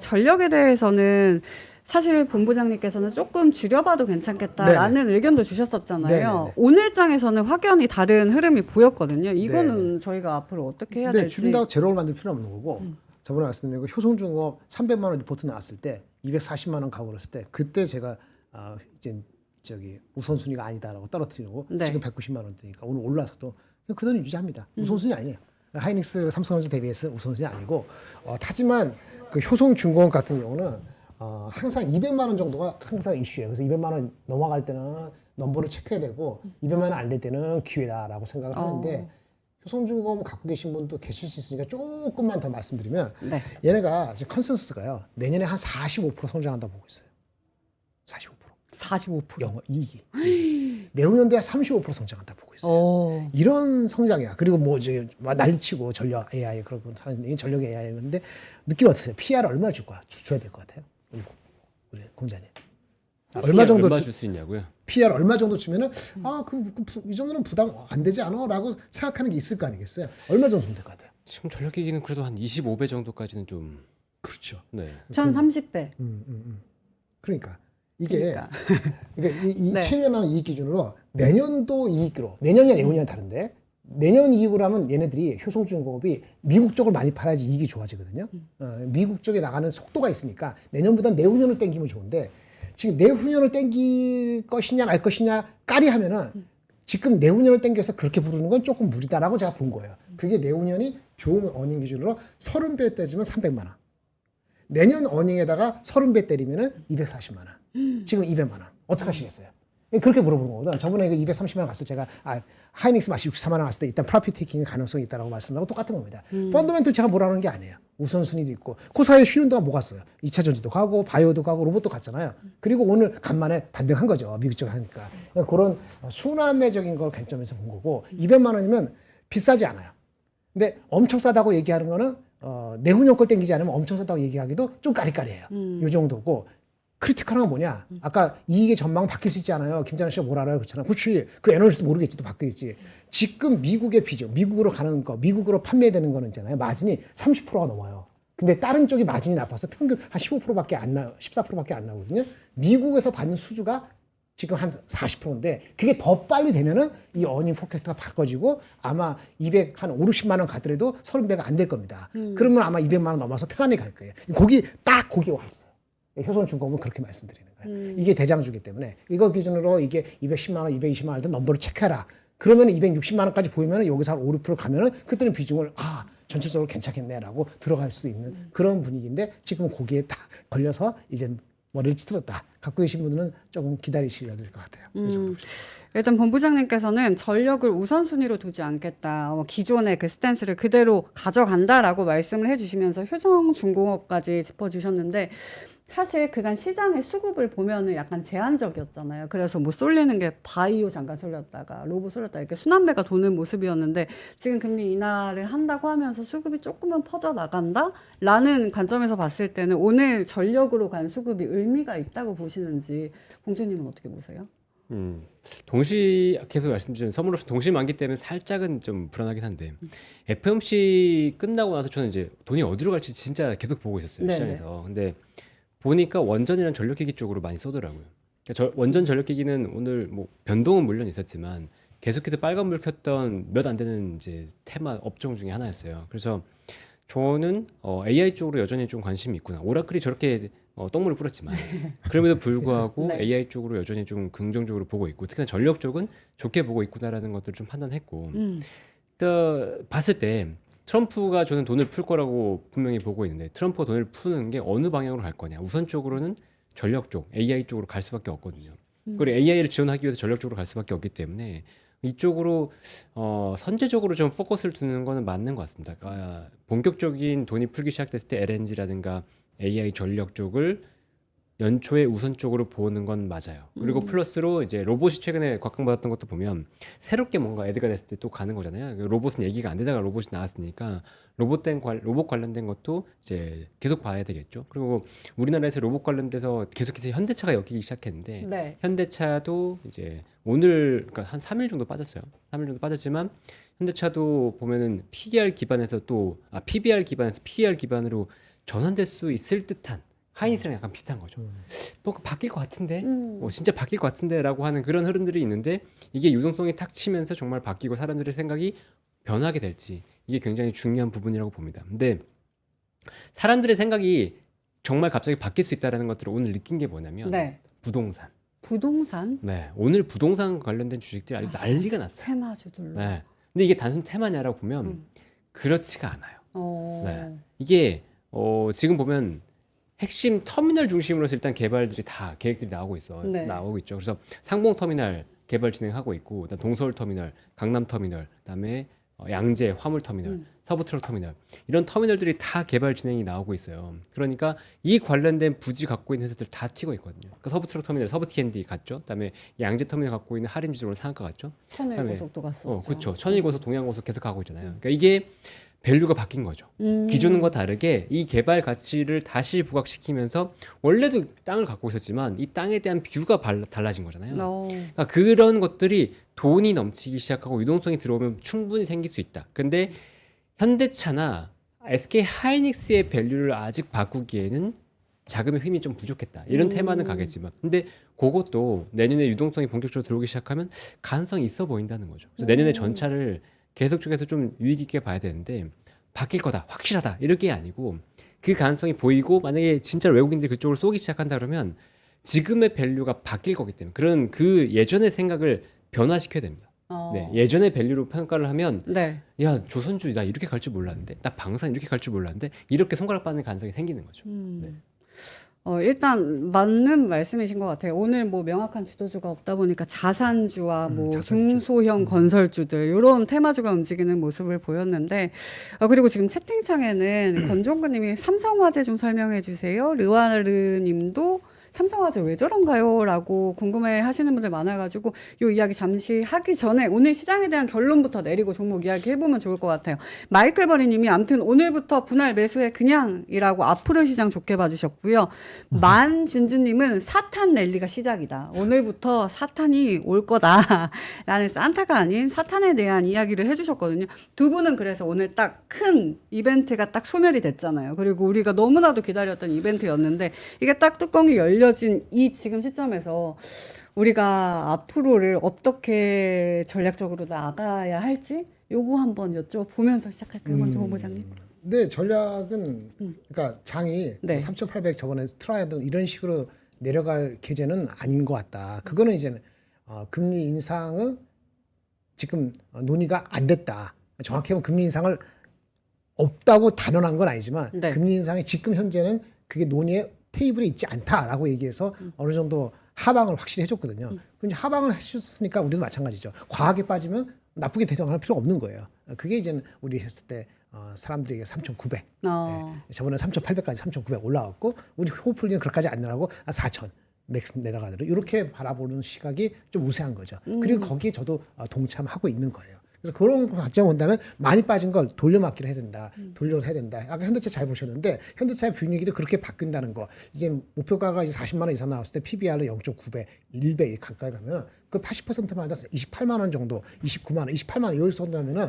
전력에 대해서는 사실 본부장님께서는 조금 줄여봐도 괜찮겠다라는 의견도 주셨었잖아요. 네네네. 오늘장에서는 확연히 다른 흐름이 보였거든요. 이거는 저희가 앞으로 어떻게 해야 근데 될지. 줄인다고 제로를 만들 필요는 없는 거고 저번에 말씀드린 거 효성중공업 300만 원 리포트 나왔을 때 240만 원 가고 그랬을 때 그때 제가 이제 저기 우선순위가 아니다라고 떨어뜨리고 네. 지금 190만 원대니까 오늘 올라서도 그 돈을 유지합니다. 우선순위 아니에요. 하이닉스, 삼성전자 대비해서 우선순위 아니고 하지만 그 효성중공업 같은 경우는 항상 200만 원 정도가 항상 이슈예요. 그래서 200만 원 넘어갈 때는 넘버를 체크해야 되고 200만 원 안 될 때는 기회다라고 생각을 하는데 효성중공업 갖고 계신 분도 계실 수 있으니까 조금만 더 말씀드리면 네. 얘네가 지금 컨센서스가요. 내년에 한 45% 성장한다고 보고 있어요. 45%. 45%. 영업 이익이. 내후년도에 35% 성장한다고 보고 있어요. 오. 이런 성장이야. 그리고 뭐 이제 난리치고 전력 AI 그런 건 사람들이 전력 AI인데 느낌 어떠세요? PR 얼마 줄 거야? 줘야 될 것 같아요. 우리 공자님. 얼마 정도 줄 수 있냐고요? PR 얼마 정도 주면은 이 정도는 부담 안 되지 않아?라고 생각하는 게 있을 거 아니겠어요? 얼마 정도 주면 될 것 같아요? 지금 전력기기는 그래도 한 25배 정도까지는 좀 그렇죠. 네. 전 30배. 그러니까 이게 그러니까. 이 네. 최근에 나온 이익 기준으로 내년도 이익으로 내년이랑 내후년이 다른데 내년 이익으로 하면 얘네들이 효성중공업이 미국 쪽을 많이 팔아야지 이익이 좋아지거든요. 미국 쪽에 나가는 속도가 있으니까 내년보다 내후년을 땡기면 좋은데 지금 내후년을 땡길 것이냐 말 것이냐 까리하면은 지금 내후년을 땡겨서 그렇게 부르는 건 조금 무리다라고 제가 본 거예요. 그게 내후년이 좋은 어닝 기준으로 30배 떼지면 300만 원. 내년 어닝에다가 30배 때리면은 240만 원. 지금 200만 원. 어떻게 하시겠어요? 그렇게 물어보는 거거든. 저번에 그 230만 원 갔을 때 제가 하이닉스 맛이 64만 원 갔을 때 일단 프로핏 테이킹의 가능성이 있다라고 말씀하고 똑같은 겁니다. 펀더멘털 제가 뭐라는 게 아니에요. 우선순위도 있고 그 사이에 쉬는 동안 뭐 갔어요? 2차 전지도 가고 바이오도 가고 로봇도 갔잖아요. 그리고 오늘 간만에 반등한 거죠. 미국 쪽에 하니까. 그런 순환매적인 걸 관점에서 본 거고 200만 원이면 비싸지 않아요. 근데 엄청 싸다고 얘기하는 거는 내후년 걸 땡기지 않으면 엄청 싸다고 얘기하기도 좀 까리까리해요. 이 정도고 크리티컬한 건 뭐냐? 아까 이익의 전망 바뀔 수 있지 않아요? 김장현 씨가 뭘 알아요? 그렇잖아. 그렇지. 그 애널리스트 모르겠지. 또 바뀌겠지. 지금 미국의 비중, 미국으로 가는 거, 미국으로 판매되는 거는 있잖아요. 마진이 30%가 넘어요. 근데 다른 쪽이 마진이 나빠서 평균 한 15%밖에 안 나, 14%밖에 안 나거든요. 미국에서 받는 수주가 지금 한 40%인데 그게 더 빨리 되면은 이 어닝 포캐스트가 바꿔지고 아마 200, 한 5, 60만 원 가더라도 30배가 안 될 겁니다. 그러면 아마 200만 원 넘어서 편안히 갈 거예요. 거기 와 있어요. 효성중공업은 그렇게 말씀드리는 거예요. 이게 대장주기 때문에 이거 기준으로 이게 210만 원, 220만 원 할 때 넘버를 체크해라. 그러면 260만 원까지 보이면 여기서 한 5, 6% 가면은 그때는 비중을 전체적으로 괜찮겠네라고 들어갈 수 있는 그런 분위기인데 지금 거기에 딱 걸려서 이제 머리를 찌들었다. 갖고 계신 분들은 조금 기다리셔야 될 것 같아요. 이 정도. 일단 본부장님께서는 전력을 우선순위로 두지 않겠다. 기존의 그 스탠스를 그대로 가져간다라고 말씀을 해주시면서 효성중공업까지 짚어주셨는데 사실 그간 시장의 수급을 보면은 약간 제한적이었잖아요. 그래서 뭐 쏠리는 게 바이오 잠깐 쏠렸다가 로봇 쏠렸다 이렇게 순환매가 도는 모습이었는데 지금 금리 인하를 한다고 하면서 수급이 조금은 퍼져 나간다라는 관점에서 봤을 때는 오늘 전력으로 간 수급이 의미가 있다고 보시는지 공주님은 어떻게 보세요? 계속 말씀드린 선물옵션 동시 만기 때문에 살짝은 좀 불안하긴 한데 FOMC 끝나고 나서 저는 이제 돈이 어디로 갈지 진짜 계속 보고 있었어요. 네네. 시장에서. 근데 보니까 원전이랑 전력기기 쪽으로 많이 쏘더라고요. 그러니까 원전 전력기기는 오늘 뭐 변동은 물론 있었지만 계속해서 빨간불 켰던 몇 안 되는 이제 테마 업종 중에 하나였어요. 그래서 저는 AI 쪽으로 여전히 좀 관심이 있구나. 오라클이 저렇게 똥물을 뿌렸지만 그럼에도 불구하고 네. AI 쪽으로 여전히 좀 긍정적으로 보고 있고 특히나 전력 쪽은 좋게 보고 있구나라는 것들을 좀 판단했고 또 봤을 때 트럼프가 저는 돈을 풀 거라고 분명히 보고 있는데 트럼프가 돈을 푸는 게 어느 방향으로 갈 거냐. 우선적으로는 전력 쪽, AI 쪽으로 갈 수밖에 없거든요. 그리고 AI를 지원하기 위해서 전력 쪽으로 갈 수밖에 없기 때문에 이쪽으로 선제적으로 좀 포커스를 두는 거는 맞는 것 같습니다. 본격적인 돈이 풀기 시작됐을 때 LNG라든가 AI 전력 쪽을 연초에 우선적으로 보는 건 맞아요. 그리고 플러스로 이제 로봇이 최근에 곽강받았던 것도 보면 새롭게 뭔가 애드가 됐을 때 또 가는 거잖아요. 로봇은 얘기가 안 되다가 로봇이 나왔으니까 로봇 관련된 것도 이제 계속 봐야 되겠죠. 그리고 우리나라에서 로봇 관련돼서 계속해서 현대차가 엮이기 시작했는데 네. 현대차도 이제 오늘 그러니까 한 3일 정도 빠졌어요. 3일 정도 빠졌지만 현대차도 보면은 PBR 기반에서 PER 기반으로 전환될 수 있을 듯한 하이닉스랑 약간 비슷한 거죠. 뭔가 바뀔 것 같은데, 진짜 바뀔 것 같은데라고 하는 그런 흐름들이 있는데 이게 유동성이 탁 치면서 정말 바뀌고 사람들의 생각이 변하게 될지 이게 굉장히 중요한 부분이라고 봅니다. 근데 사람들의 생각이 정말 갑자기 바뀔 수 있다는 것들을 오늘 느낀 게 뭐냐면 네. 부동산. 부동산 네, 오늘 부동산 관련된 주식들이 아주 난리가 났어요. 테마주들로. 네, 근데 이게 단순 테마냐라고 보면 그렇지가 않아요. 네, 이게 지금 보면 핵심 터미널 중심으로서 일단 개발들이 다 계획들이 나오고 있죠. 그래서 상봉 터미널 개발 진행하고 있고, 그다음 동서울 터미널, 강남 터미널, 그다음에 양재 화물 터미널, 서부 트럭 터미널 이런 터미널들이 다 개발 진행이 나오고 있어요. 그러니까 이 관련된 부지 갖고 있는 회사들 다 튀고 있거든요. 그러니까 서부 트럭 터미널, 서부 T&D 갔죠. 그다음에 양재 터미널 갖고 있는 하림지점으로 상한가 갔죠. 천일 고속도 갔었죠. 그렇죠. 천일고속, 동양고속 계속 가고 있잖아요. 그러니까 이게 밸류가 바뀐 거죠. 기존과 다르게 이 개발 가치를 다시 부각시키면서 원래도 땅을 갖고 있었지만 이 땅에 대한 뷰가 달라진 거잖아요. 그러니까 그런 것들이 돈이 넘치기 시작하고 유동성이 들어오면 충분히 생길 수 있다. 근데 현대차나 SK 하이닉스의 밸류를 아직 바꾸기에는 자금의 힘이 좀 부족했다. 이런 테마는 가겠지만, 근데 그것도 내년에 유동성이 본격적으로 들어오기 시작하면 가능성이 있어 보인다는 거죠. 그래서 내년에 전차를 계속적해서 좀 유익 있게 봐야 되는데 바뀔 거다, 확실하다 이렇게 아니고 그 가능성이 보이고 만약에 진짜 외국인들이 그쪽으로 쏘기 시작한다 그러면 지금의 밸류가 바뀔 거기 때문에 그런 그 예전의 생각을 변화시켜야 됩니다. 네, 예전의 밸류로 평가를 하면 네. 야 조선주 나 이렇게 갈 줄 몰랐는데 나 방산 이렇게 갈 줄 몰랐는데 이렇게 손가락 받는 가능성이 생기는 거죠. 네. 일단 맞는 말씀이신 것 같아요. 오늘 뭐 명확한 지도주가 없다 보니까 자산주와 뭐 자산주. 중소형 건설주들 이런 테마주가 움직이는 모습을 보였는데 그리고 지금 채팅창에는 건종근님이 삼성화재 좀 설명해 주세요. 르와르님도 삼성화재 왜 저런가요? 라고 궁금해 하시는 분들 많아가지고 이 이야기 잠시 하기 전에 오늘 시장에 대한 결론부터 내리고 종목 이야기 해보면 좋을 것 같아요. 마이클 버리님이 아무튼 오늘부터 분할 매수에 그냥이라고 앞으로 시장 좋게 봐주셨고요. 만준주님은 사탄 랠리가 시작이다. 오늘부터 사탄이 올 거다라는 산타가 아닌 사탄에 대한 이야기를 해주셨거든요. 두 분은 그래서 오늘 딱 큰 이벤트가 딱 소멸이 됐잖아요. 그리고 우리가 너무나도 기다렸던 이벤트였는데 이게 딱 뚜껑이 열려진 이 지금 시점에서 우리가 앞으로를 어떻게 전략적으로 나가야 할지 요거 한번 여쭤보면서 시작할까요, 먼저 본부장님? 근데 전략은 그러니까 장이 네. 3,800 저번에 트라이하던 이런 식으로 내려갈 계제는 아닌 것 같다. 그거는 이제 금리 인상은 지금 논의가 안 됐다. 정확히 보면 금리 인상을 없다고 단언한 건 아니지만 네. 금리 인상이 지금 현재는 그게 논의에 테이블에 있지 않다라고 얘기해서 어느 정도 하방을 확실히 해줬거든요. 근데 하방을 해줬으니까 우리도 마찬가지죠. 과하게 빠지면 나쁘게 대응할 필요가 없는 거예요. 그게 이제 우리 했을 때 사람들에게 3,900. 저번에 3,800까지 3,900 올라왔고 우리 호플리는 그렇게까지 안 내려가고 4,000 맥스 내려가도록 이렇게 바라보는 시각이 좀 우세한 거죠. 그리고 거기에 저도 동참하고 있는 거예요. 그래서 그런 관점 본다면 많이 빠진 걸 돌려막기를 해야 된다. 돌려서 해야 된다. 아까 현대차 잘 보셨는데 현대차의 분위기도 그렇게 바뀐다는 거. 이제 목표가가 이제 40만 원 이상 나왔을 때 PBR로 0.9배, 1배 가까이 가면 그 80%만 해서 28만 원 정도, 29만 원, 28만 원 여기서 한다면은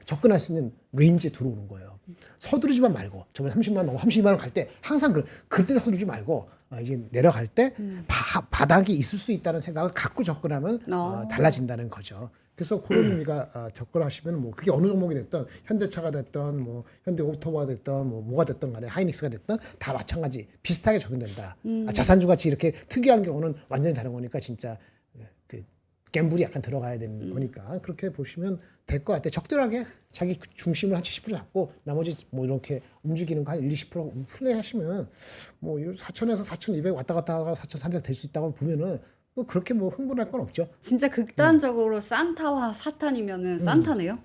접근할 수 있는 레인지에 들어오는 거예요. 서두르지만 말고 저번에 30만 원, 32만 원 갈 때 항상 그때 서두르지 말고 이제 내려갈 때 바닥이 있을 수 있다는 생각을 갖고 접근하면 달라진다는 거죠. 그래서 그런 의미가 접근하시면 뭐 그게 어느 종목이 됐든 현대차가 됐든 뭐 현대오토가 됐든 뭐가 됐든 간에 하이닉스가 됐든 다 마찬가지 비슷하게 적용된다. 자산주 같이 이렇게 특이한 경우는 완전히 다른 거니까 진짜 그 갬블이 약간 들어가야 되는 거니까 그렇게 보시면 될 것 같아요. 적절하게 자기 중심을 한 70% 잡고 나머지 뭐 이렇게 움직이는 거 한 20% 플레이 하시면 뭐 4,000에서 4,200 왔다 갔다 하다가 4,300 될 수 있다고 보면은 뭐 그렇게 뭐 흥분할 건 없죠. 진짜 극단적으로 산타와 사탄이면은 산타네요?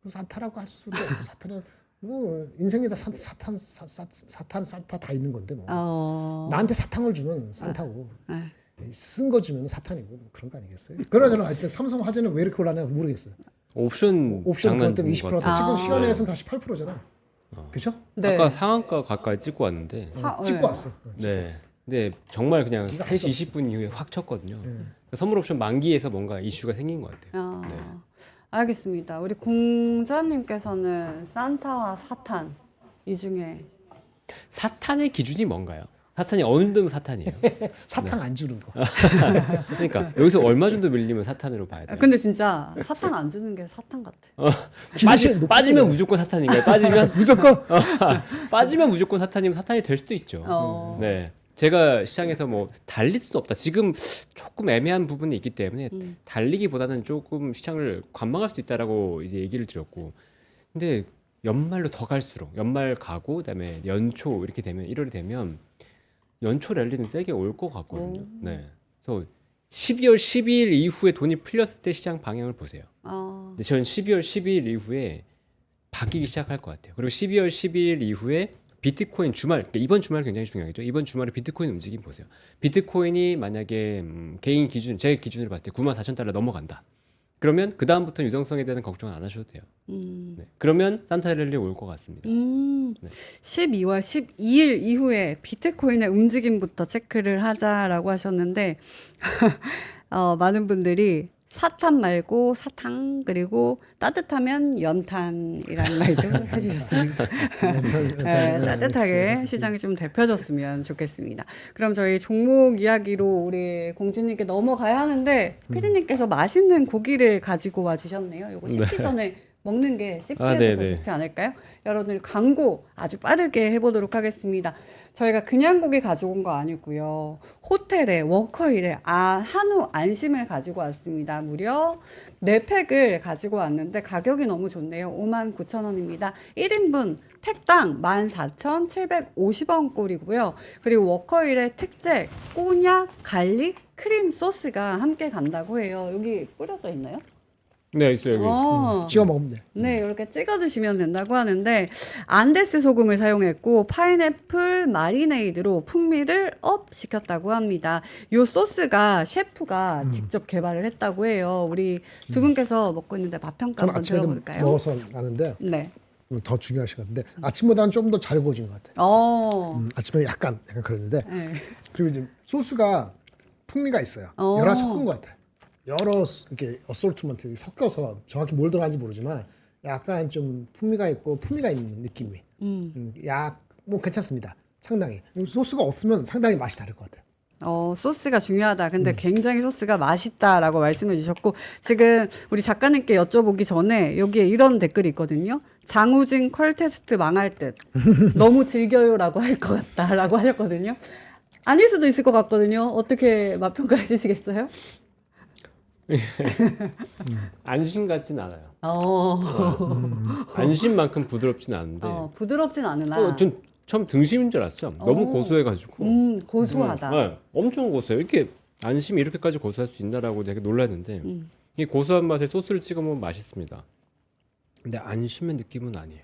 산타라고 할 수도 없고 사탄은 뭐 인생에다 사탄 산타 다 있는 건데 뭐. 어. 나한테 사탕을 주면 산타고 네. 쓴 거 주면 사탄이고 뭐 그런 거 아니겠어요? 그러저나 하여튼 삼성 화재는 왜 이렇게 올라나 모르겠어요. 옵션 옵션 그것 장난 때문에 것 20%. 같아요. 지금 아. 시간에서는 다시 8%잖아. 그죠? 네. 아까 상한가 가까이 찍고 왔는데 찍고 네. 왔어. 찍고 네. 왔어. 근데 정말 그냥 이거 할수 3시 20분 이후에 확 쳤거든요. 네. 선물 옵션 만기에서 뭔가 이슈가 생긴 것 같아요. 어, 네. 알겠습니다. 우리 공자님께서는 산타와 사탄 이 중에 사탄의 기준이 뭔가요? 사탄이 어느 정도면 사탄이에요? 사탕 안 주는 거. 그러니까 여기서 얼마 정도 밀리면 사탄으로 봐야 돼요? 근데 진짜 사탕 안 주는 게 사탄 같아. 기준이 높아지네. 빠지면 무조건 사탄인가요? 빠지면 무조건 빠지면 무조건 사탄이면 사탄이 될 수도 있죠. 어. 네. 제가 시장에서 뭐 달릴 수는 없다. 지금 조금 애매한 부분이 있기 때문에 달리기보다는 조금 시장을 관망할 수도 있다라고 이제 얘기를 드렸고, 근데 연말로 더 갈수록 연말 가고 그다음에 연초 이렇게 되면 1월이 되면 연초 랠리는 세게 올 것 같거든요. 오. 네. 그래서 12월 12일 이후에 돈이 풀렸을 때 시장 방향을 보세요. 어. 근데 저는 12월 12일 이후에 바뀌기 시작할 것 같아요. 그리고 12월 12일 이후에 비트코인 주말, 그러니까 이번 주말 굉장히 중요하겠죠. 이번 주말에 비트코인 움직임 보세요. 비트코인이 만약에 개인 기준, 제 기준으로 봤을 때 94,000달러 넘어간다. 그러면 그 다음부터 유동성에 대한 걱정은 안 하셔도 돼요. 네. 그러면 산타랠리 올 것 같습니다. 네. 12월 12일 이후에 비트코인의 움직임부터 체크를 하자라고 하셨는데 많은 분들이 사탄 말고 사탕 그리고 따뜻하면 연탄이라는 말도 해주셨습니다. 네, 따뜻하게 시장이 좀 대표졌으면 좋겠습니다. 그럼 저희 종목 이야기로 우리 공주님께 넘어가야 하는데 피디님께서 맛있는 고기를 가지고 와주셨네요. 이거 씻기 전에 먹는 게 씹기에도 더 네네. 좋지 않을까요? 여러분들 광고 아주 빠르게 해보도록 하겠습니다. 저희가 그냥 고기 가지고 온 거 아니고요. 호텔에 워커힐에 한우 안심을 가지고 왔습니다. 무려 4팩을 가지고 왔는데 가격이 너무 좋네요. 59,000원입니다. 1인분 팩당 14,750원 꼴이고요. 그리고 워커힐의 특제 꼬냑 갈릭 크림 소스가 함께 간다고 해요. 여기 뿌려져 있나요? 네, 있어요. 여기. 찍어 먹으면 돼. 네, 이렇게 찍어 드시면 된다고 하는데 안데스 소금을 사용했고 파인애플 마리네이드로 풍미를 업 시켰다고 합니다. 이 소스가 셰프가 직접 개발을 했다고 해요. 우리 두 분께서 먹고 있는데 맛 평가 저는 한번 아침에도 들어볼까요? 먹어서 아는데 네. 더 중요하신 것 같은데 아침보다는 좀 더 잘 구워진 것 같아요. 아침에 약간 그랬는데 네. 그리고 이제 소스가 풍미가 있어요. 어. 여러 섞은 것 같아요. 여러 이렇게 어솔트먼트 섞여서 정확히 뭘 들어가는지 모르지만 약간 좀 풍미가 있고 풍미가 있는 느낌이. 뭐 괜찮습니다. 상당히 소스가 없으면 상당히 맛이 다를 것 같아요. 소스가 중요하다. 근데 굉장히 소스가 맛있다라고 말씀해 주셨고 지금 우리 작가님께 여쭤보기 전에 여기에 이런 댓글이 있거든요. 장우진 컬 테스트 망할 듯. 너무 즐겨요라고 할 것 같다라고 하셨거든요. 아닐 수도 있을 것 같거든요. 어떻게 맛 평가해 주시겠어요? 안심 같진 않아요. 어, 안심만큼 부드럽진 않은데. 부드럽진 않으나. 전 처음 등심인 줄 알았어요. 너무 고소해가지고. 고소하다. 네, 엄청 고소해요. 이렇게 안심이 이렇게까지 고소할 수 있나라고 되게 놀랐는데 이 고소한 맛에 소스를 찍어 먹으면 맛있습니다. 근데 안심의 느낌은 아니에요.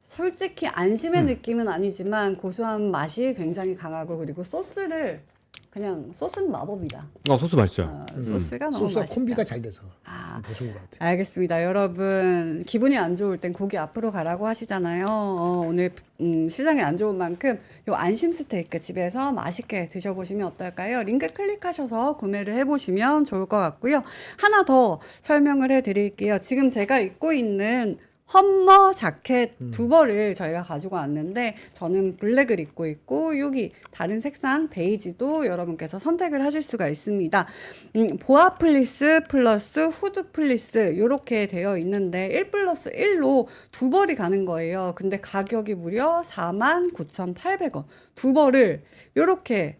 솔직히 안심의 느낌은 아니지만 고소한 맛이 굉장히 강하고 그리고 소스는 마법이다. 소스 맛있어요. 소스가 너무 소스와 맛있다. 콤비가 잘 돼서 더 좋은 것 같아요. 알겠습니다. 여러분 기분이 안 좋을 땐 고기 앞으로 가라고 하시잖아요. 오늘 시장이 안 좋은 만큼 요 안심 스테이크 집에서 맛있게 드셔보시면 어떨까요? 링크 클릭하셔서 구매를 해보시면 좋을 것 같고요. 하나 더 설명을 해드릴게요. 지금 제가 입고 있는 험머 자켓 두 벌을 저희가 가지고 왔는데 저는 블랙을 입고 있고 여기 다른 색상 베이지도 여러분께서 선택을 하실 수가 있습니다. 보아 플리스 플러스 후드 플리스 이렇게 되어 있는데 1+1로 두 벌이 가는 거예요. 근데 가격이 무려 49,800원 두 벌을 이렇게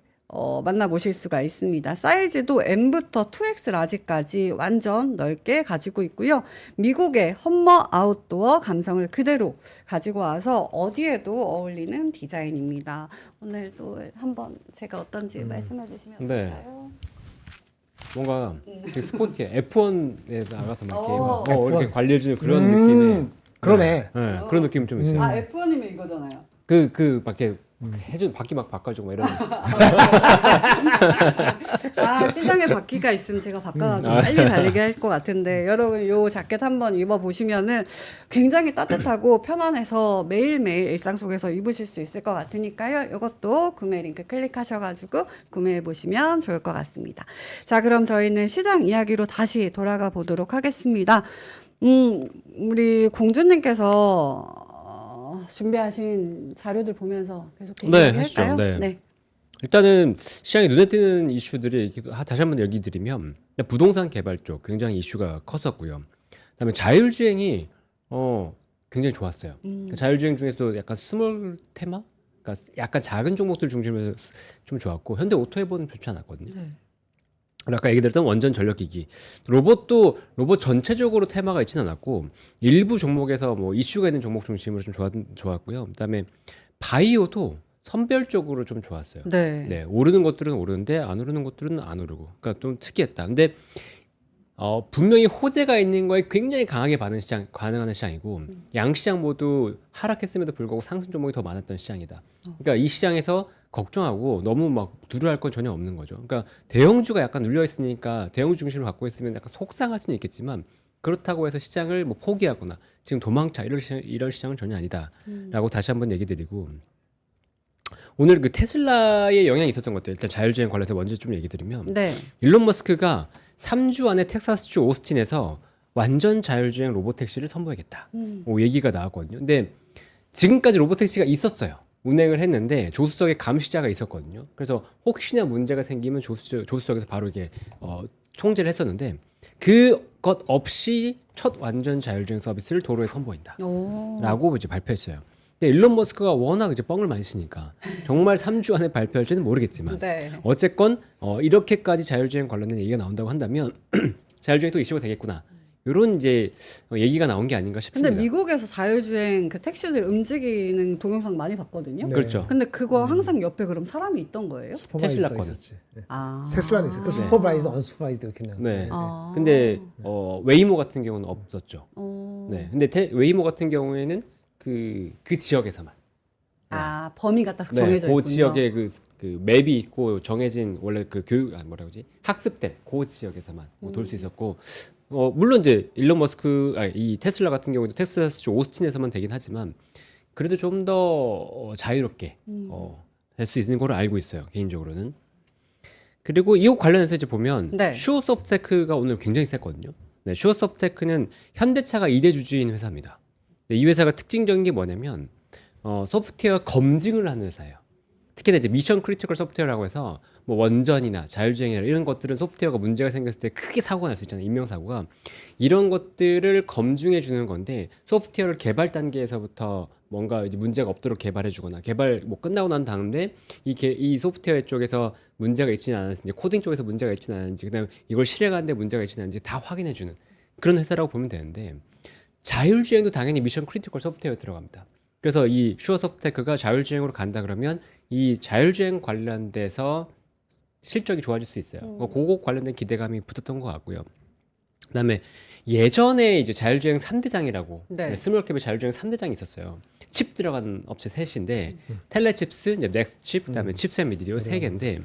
만나보실 수가 있습니다. 사이즈도 M부터 2X 라지까지 완전 넓게 가지고 있고요. 미국의 험머 아웃도어 감성을 그대로 가지고 와서 어디에도 어울리는 디자인입니다. 오늘도 한번 제가 어떤지 말씀해 주시면 네. 될까요? 뭔가 되게 스포티해. F1에 나가서 막 이렇게, 어. 이렇게 F1. 관리해주는 그런 느낌의 그러네. 네, 그런 느낌 좀 있어요. 아 F1이면 이거잖아요. 밖에 해준 바퀴 막 바꿔주고 막 이런. 아 시장에 바퀴가 있으면 제가 바꿔가지고 빨리 달리게 할 것 같은데 여러분 요 자켓 한번 입어보시면은 굉장히 따뜻하고 편안해서 매일매일 일상 속에서 입으실 수 있을 것 같으니까요. 이것도 구매 링크 클릭하셔가지고 구매해보시면 좋을 것 같습니다. 자 그럼 저희는 시장 이야기로 다시 돌아가 보도록 하겠습니다. 우리 공주님께서 준비하신 자료들 보면서 계속 네, 얘기할까요? 하시죠. 네. 일단은 시장에 눈에 띄는 이슈들이 다시 한번 얘기 드리면 부동산 개발 쪽 굉장히 이슈가 컸었고요. 그다음에 자율주행이 굉장히 좋았어요. 그러니까 자율주행 중에서 약간 스몰 테마, 그러니까 약간 작은 종목들 중심으로 좀 좋았고 현대 오토에보는 좋지 않았거든요. 네. 아까 얘기 드렸던 원전 전력기기 로봇 전체적으로 테마가 있지는 않았고 일부 종목에서 뭐 이슈가 있는 종목 중심으로 좀 좋았고요. 그다음에 바이오도 선별적으로 좀 좋았어요. 네. 네, 오르는 것들은 오르는데 안 오르는 것들은 안 오르고, 그러니까 좀 특이했다. 근데 분명히 호재가 있는 거에 굉장히 강하게 반응하는 시장이고 양시장 모두 하락했음에도 불구하고 상승 종목이 더 많았던 시장이다. 그러니까 이 시장에서 걱정하고 너무 막 두려워할 건 전혀 없는 거죠. 그러니까 대형주가 약간 눌려 있으니까 대형주 중심을 갖고 있으면 약간 속상할 수는 있겠지만 그렇다고 해서 시장을 뭐 포기하거나 지금 도망차 이런 시장은 전혀 아니다라고 다시 한번 얘기 드리고, 오늘 그 테슬라의 영향이 있었던 것들 일단 자율주행 관련해서 먼저 좀 얘기 드리면 네. 일론 머스크가 3주 안에 텍사스주 오스틴에서 완전 자율주행 로보택시를 선보이겠다. 얘기가 나왔거든요. 근데 지금까지 로보택시가 있었어요. 운행을 했는데 조수석에 감시자가 있었거든요. 그래서 혹시나 문제가 생기면 조수석에서 바로 이게 통제를 했었는데 그것 없이 첫 완전 자율주행 서비스를 도로에 선보인다라고 이제 발표했어요. 근데 일론 머스크가 워낙 이제 뻥을 많이 치니까 정말 3주 안에 발표할지는 모르겠지만 네. 어쨌건 이렇게까지 자율주행 관련된 얘기가 나온다고 한다면 자율주행이 또 이슈가 되겠구나. 이런 이제 얘기가 나온 게 아닌가 싶습니다. 근데 미국에서 자율주행 그 택시들 움직이는 동영상 많이 봤거든요. 네. 그렇죠. 근데 그거 항상 옆에 그럼 사람이 있던 거예요? 슈퍼바이저가 테슬라 거는. 있었지. 네. 아. 테슬라는 있어. 그 슈퍼바이저, 언슈퍼바이저 이렇게 나오는. 네. 아. 근데 웨이모 같은 경우는 없었죠. 어. 네. 근데 웨이모 같은 경우에는 그 지역에서만. 아 범위가 딱 네. 정해져 그 있군요. 지역에 그 맵이 있고 정해진 원래 그 뭐라 그러지? 학습된 그 지역에서만 돌 수 있었고, 물론 이제 일론 머스크 이 테슬라 같은 경우도 텍사스 오스틴에서만 되긴 하지만 그래도 좀 더 자유롭게 될 수 있는 걸로 알고 있어요, 개인적으로는. 그리고 이 관련해서 이제 보면 네. 슈어소프트테크가 오늘 굉장히 셌거든요. 네, 슈어소프트테크는 현대차가 2대 주주인 회사입니다. 네, 이 회사가 특징적인 게 뭐냐면 소프트웨어 검증을 하는 회사예요. 특히나 이제 미션 크리티컬 소프트웨어라고 해서 뭐 원전이나 자율주행이나 이런 것들은 소프트웨어가 문제가 생겼을 때 크게 사고가 날 수 있잖아요. 인명사고가. 이런 것들을 검증해 주는 건데 소프트웨어를 개발 단계에서부터 뭔가 이제 문제가 없도록 개발해 주거나 개발 뭐 끝나고 난 다음에 이 소프트웨어 쪽에서 문제가 있지는 않았는지, 코딩 쪽에서 문제가 있지는 않았는지, 그다음에 이걸 실행하는데 문제가 있지는 않은지 다 확인해 주는 그런 회사라고 보면 되는데, 자율주행도 당연히 미션 크리티컬 소프트웨어에 들어갑니다. 그래서 이 슈어소프트테크가 자율주행으로 간다 그러면 이 자율주행 관련돼서 실적이 좋아질 수 있어요. 그거 관련된 기대감이 붙었던 것 같고요. 그다음에 예전에 이제 자율주행 3대장이라고 네. 스몰캡의 자율주행 3대장이 있었어요. 칩 들어간 업체 셋인데 텔레칩스, 이제 넥스칩, 그다음에 칩셋 미디어 세 개인데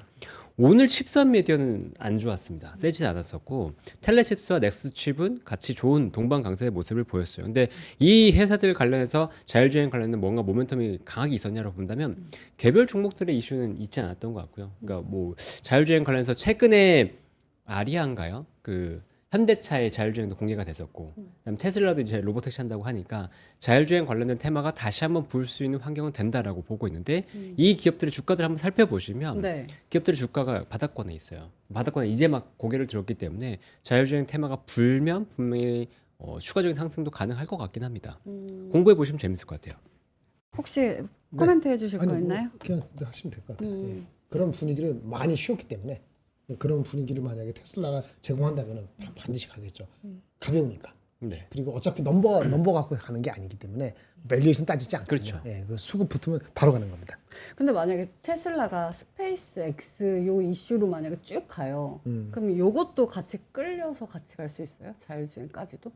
오늘 칩셋 미디어는 안 좋았습니다. 세진 않았었고 텔레칩스와 넥스칩은 같이 좋은 동반강사의 모습을 보였어요. 근데 이 회사들 관련해서 자율주행 관련된 뭔가 모멘텀이 강하게 있었냐고 본다면 개별 종목들의 이슈는 있지 않았던 것 같고요. 그러니까 뭐 자율주행 관련해서 최근에 아리아인가요? 그 현대차의 자율주행도 공개가 됐었고, 그다음에 테슬라도 이제 로보택시 한다고 하니까 자율주행 관련된 테마가 다시 한번 불 수 있는 환경은 된다라고 보고 있는데 이 기업들의 주가들 한번 살펴보시면 네. 기업들의 주가가 바닥권에 있어요. 바닥권에 이제 막 고개를 들었기 때문에 자율주행 테마가 불면 분명히 추가적인 상승도 가능할 것 같긴 합니다. 공부해 보시면 재밌을 것 같아요. 혹시 코멘트 해주실 거 아니, 있나요? 그냥 하시면 될 것 같아요. 예. 그런 분위기를 많이 쉬었기 때문에 그런 분위기를 만약에 테슬라가 제공한다면 반드시 가겠죠. 가벼우니까. 네. 그리고 어차피 넘버 갖고 가는 게 아니기 때문에 밸류에이션 따지지 않거든요. 그렇죠. 예, 그 수급 붙으면 바로 가는 겁니다. 근데 만약에 테슬라가 스페이스 X 요 이슈로 만약에 쭉 가요. 그럼 요것도 같이 끌려서 같이 갈 수 있어요? 자율주행까지도?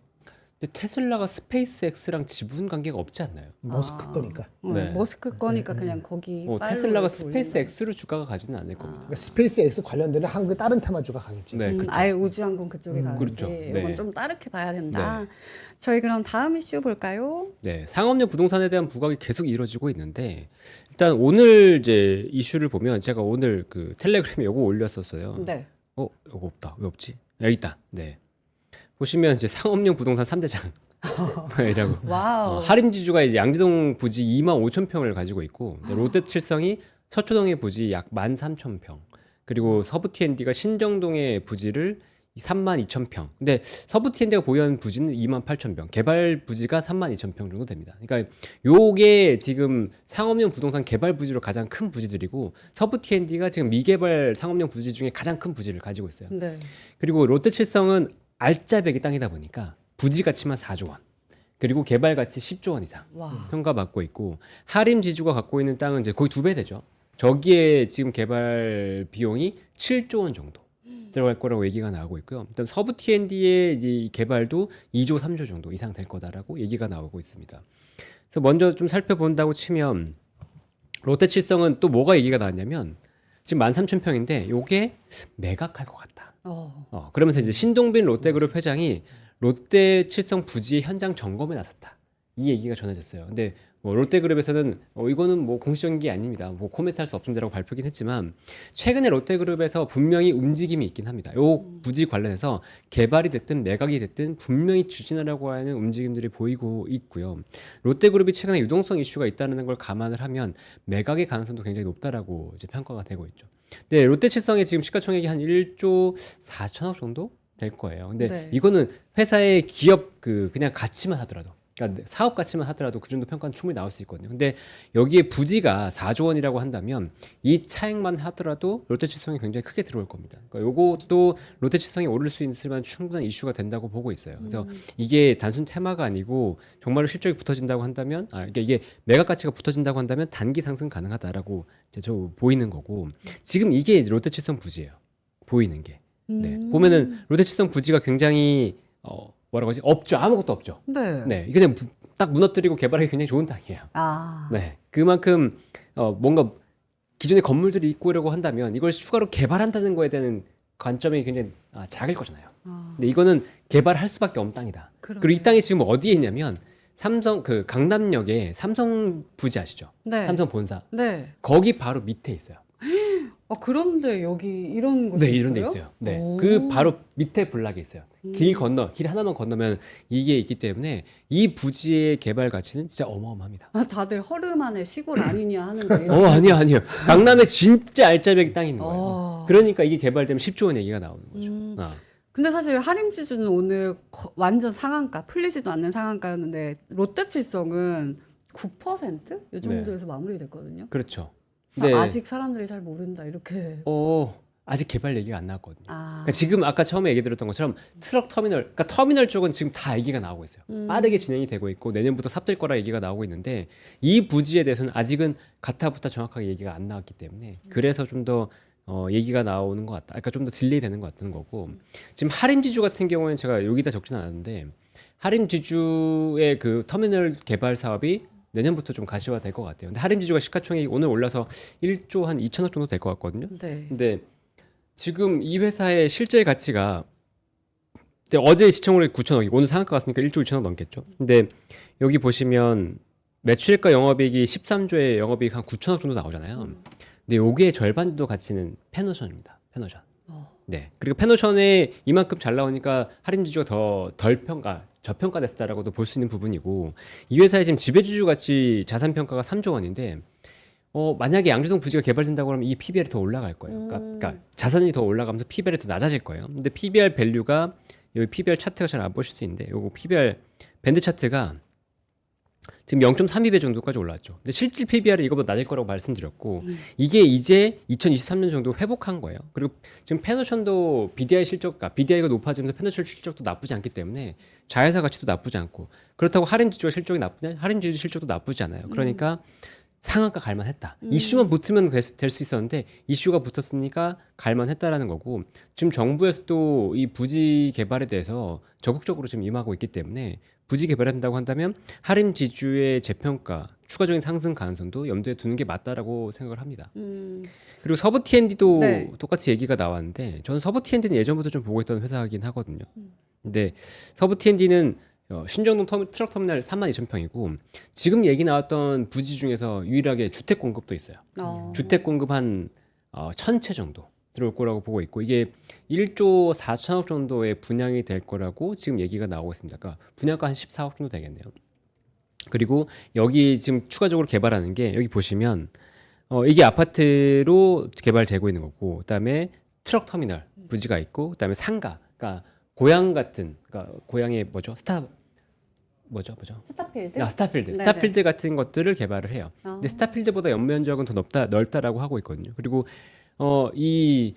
근데 테슬라가 스페이스X랑 지분 관계가 없지 않나요? 머스크 거니까. 네. 머스크 거니까 그냥 거기 팔로우 테슬라가 이렇게 올린다. 스페이스X로 주가가 가지는 않을 겁니다. 그러니까 스페이스 X 관련되는 한국의 다른 테마주가 가겠지. 네, 그렇죠. 아예 우주항공 그쪽에 가는지 그렇죠. 네. 이건 좀 다르게 봐야 된다. 저희 그럼 다음 이슈 볼까요? 네, 상업용 부동산에 대한 부각이 계속 이루어지고 있는데 일단 오늘 이제 이슈를 보면 제가 오늘 그 텔레그램에 요거 올렸었어요. 네. 요거 없다. 왜 없지? 여기 있다. 네. 보시면 이제 상업용 부동산 3대장 이라고 와우. 하림지주가 이제 양지동 부지 25,000평을 가지고 있고 롯데칠성이 서초동의 부지 약 13,000평 그리고 서부 T&D가 신정동의 부지를 32,000평. 근데 서부 T&D가 보유한 부지는 28,000평. 개발 부지가 32,000평 정도 됩니다. 그러니까 요게 지금 상업용 부동산 개발 부지로 가장 큰 부지들이고 서부 T&D가 지금 미개발 상업용 부지 중에 가장 큰 부지를 가지고 있어요. 네. 그리고 롯데칠성은 알짜배기 땅이다 보니까 부지 가치만 4조 원. 그리고 개발 가치 10조 원 이상 와. 평가받고 있고 하림지주가 갖고 있는 땅은 이제 거의 2배 되죠. 저기에 지금 개발 비용이 7조 원 정도 들어갈 거라고 얘기가 나오고 있고요. 일단 서부 T&D의 이제 개발도 2조 3조 정도 이상 될 거다라고 얘기가 나오고 있습니다. 그래서 먼저 좀 살펴본다고 치면 롯데칠성은 또 뭐가 얘기가 나왔냐면 지금 13,000평인데 요게 매각할 것 같다. 그러면서 이제 신동빈 롯데그룹 회장이 롯데칠성 부지 현장 점검에 나섰다. 이 얘기가 전해졌어요. 근데 뭐 롯데그룹에서는 이거는 뭐 공식적인 게 아닙니다. 뭐 코멘트할 수 없습니다라고 발표긴 했지만 최근에 롯데그룹에서 분명히 움직임이 있긴 합니다. 요 부지 관련해서 개발이 됐든 매각이 됐든 분명히 추진하려고 하는 움직임들이 보이고 있고요. 롯데그룹이 최근에 유동성 이슈가 있다는 걸 감안을 하면 매각의 가능성도 굉장히 높다라고 이제 평가가 되고 있죠. 네, 롯데칠성의 지금 시가총액이 한 1조 4천억 정도 될 거예요. 근데 네. 이거는 회사의 기업 그냥 가치만 하더라도 그러니까 사업 가치만 하더라도 그 정도 평가는 충분히 나올 수 있거든요. 근데 여기에 부지가 4조 원이라고 한다면 이 차액만 하더라도 롯데칠성이 굉장히 크게 들어올 겁니다. 그러니까 요것도 롯데칠성이 오를 수 있을 만한 충분한 이슈가 된다고 보고 있어요. 그래서 이게 단순 테마가 아니고 정말로 실적이 붙어진다고 한다면 그러니까 이게 매각 가치가 붙어진다고 한다면 단기 상승 가능하다라고 이제 저 보이는 거고 지금 이게 이제 롯데칠성 부지예요. 보이는 게. 네. 보면은 롯데칠성 부지가 굉장히 뭐라고 하지? 없죠. 아무것도 없죠. 네. 네, 이게 그냥 딱 무너뜨리고 개발하기 굉장히 좋은 땅이에요. 네, 그만큼 뭔가 기존의 건물들이 있고 이러고 한다면 이걸 추가로 개발한다는 거에 대한 관점이 굉장히 작을 거잖아요. 근데 이거는 개발할 수밖에 없는 땅이다. 그리고 이 땅이 지금 어디에 있냐면 삼성 강남역에 삼성 부지 아시죠? 네. 삼성 본사. 네. 거기 바로 밑에 있어요. 그런데 여기 이런 곳이 네, 이런 데 있어요? 있어요. 네. 오. 그 바로 밑에 블락에 있어요. 길 하나만 건너면 이게 있기 때문에 이 부지의 개발 가치는 진짜 어마어마합니다. 다들 허름한의 시골 아니냐 하는데. 아니요. 강남에 진짜 알짜배기 땅이 있는 거예요. 어. 그러니까 이게 개발되면 10조 원 얘기가 나오는 거죠. 근데 사실 하림지주는 오늘 완전 상한가, 풀리지도 않는 상한가였는데 롯데칠성은 9%? 이 정도에서 마무리됐거든요. 그렇죠. 아직 사람들이 잘 모른다 이렇게. 아직 개발 얘기가 안 나왔거든요. 아. 그러니까 지금 아까 처음에 얘기 드렸던 것처럼 트럭 터미널, 그러니까 터미널 쪽은 지금 다 얘기가 나오고 있어요. 빠르게 진행이 되고 있고 내년부터 삽될 거라 얘기가 나오고 있는데 이 부지에 대해서는 아직은 가타부터 정확하게 얘기가 안 나왔기 때문에 그래서 좀 더 얘기가 나오는 것 같다. 그러니까 좀 더 딜레이 되는 것 같은 거고 지금 하림지주 같은 경우에는 제가 여기다 적진 않았는데 하림지주의 그 터미널 개발 사업이 내년부터 좀 가시화 될 것 같아요. 근데 하림지주가 시가총액이 오늘 올라서 1조 한 2천억 정도 될 것 같거든요. 네. 근데 지금 이 회사의 실제 가치가 어제 시청률이 9천억이고 오늘 상한가 갔으니까 1조 2천억 넘겠죠. 근데 여기 보시면 매출과 영업이익이 13조에 영업이익 한 9천억 정도 나오잖아요. 근데 요게 절반 정도 가치는 페노션입니다. 페노션. 네. 그리고 페노션에 이만큼 잘 나오니까 하림지주가 더 저평가됐다라고도 볼 수 있는 부분이고 이 회사의 지금 지배주주 가치 자산 평가가 3조 원인데 만약에 양주동 부지가 개발된다고 하면 이 PBR이 더 올라갈 거예요. 그러니까 자산이 더 올라가면서 PBR이 더 낮아질 거예요. 근데 PBR 밸류가 여기 PBR 차트가 잘 안 보실 수 있는데 요거 PBR 밴드 차트가 지금 0.32배 정도까지 올라왔죠. 근데 실질 PBR이 이거보다 낮을 거라고 말씀드렸고 이게 이제 2023년 정도 회복한 거예요. 그리고 지금 페노션도 BDI 실적가 BDI가 높아지면서 페노션 실적도 나쁘지 않기 때문에 자회사 가치도 나쁘지 않고 그렇다고 하림지주가 실적이 나쁘냐? 하림지주 실적도 나쁘지 않아요. 그러니까 상한가 갈만했다. 이슈만 붙으면 될 수 있었는데 이슈가 붙었으니까 갈만했다라는 거고 지금 정부에서도 이 부지 개발에 대해서 적극적으로 지금 임하고 있기 때문에 부지 개발한다고 한다면 하림 지주의 재평가, 추가적인 상승 가능성도 염두에 두는 게 맞다라고 생각을 합니다. 그리고 서부 T&D도 네. 똑같이 얘기가 나왔는데 저는 서부 T&D는 예전부터 좀 보고 있던 회사이긴 하거든요. 근데 서부 T&D는 신정동 트럭 터미널 32,000평이고 지금 얘기 나왔던 부지 중에서 유일하게 주택 공급도 있어요. 주택 공급 한 1,000채 정도 들어올 거라고 보고 있고 이게 1조 4천억 정도의 분양이 될 거라고 지금 얘기가 나오고 있습니다. 그러니까 분양가 한 14억 정도 되겠네요. 그리고 여기 지금 추가적으로 개발하는 게 여기 보시면 이게 아파트로 개발되고 있는 거고 그다음에 트럭 터미널 부지가 있고 그다음에 상가 그러니까 고향 같은 그러니까 고향의 뭐죠? 스타필드? 스타필드. 네네. 스타필드 같은 것들을 개발을 해요. 어. 근데 스타필드보다 연면적은 더 넓다라고 하고 있거든요. 그리고 이